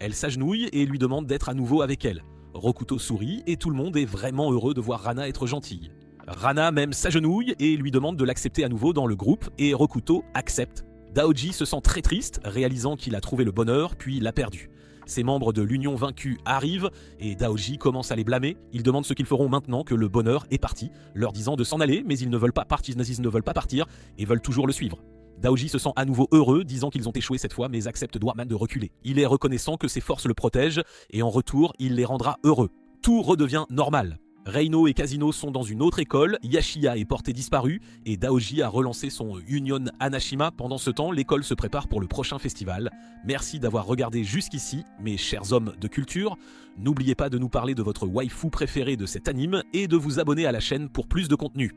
Speaker 1: Elle s'agenouille et lui demande d'être à nouveau avec elle. Rokuto sourit et tout le monde est vraiment heureux de voir Rana être gentille. Rana même s'agenouille et lui demande de l'accepter à nouveau dans le groupe et Rokuto accepte. Daoji se sent très triste, réalisant qu'il a trouvé le bonheur puis l'a perdu. Ces membres de l'Union vaincue arrivent et Daoji commence à les blâmer. Ils demandent ce qu'ils feront maintenant que le bonheur est parti, leur disant de s'en aller, mais ils ne veulent pas partir et veulent toujours le suivre. Daoji se sent à nouveau heureux, disant qu'ils ont échoué cette fois, mais accepte droitement de reculer. Il est reconnaissant que ses forces le protègent et en retour, il les rendra heureux. Tout redevient normal. Reino et Casino sont dans une autre école, Yashiya est porté disparu et Daoji a relancé son Union Anashima. Pendant ce temps, l'école se prépare pour le prochain festival. Merci d'avoir regardé jusqu'ici, mes chers hommes de culture. N'oubliez pas de nous parler de votre waifu préféré de cet anime et de vous abonner à la chaîne pour plus de contenu.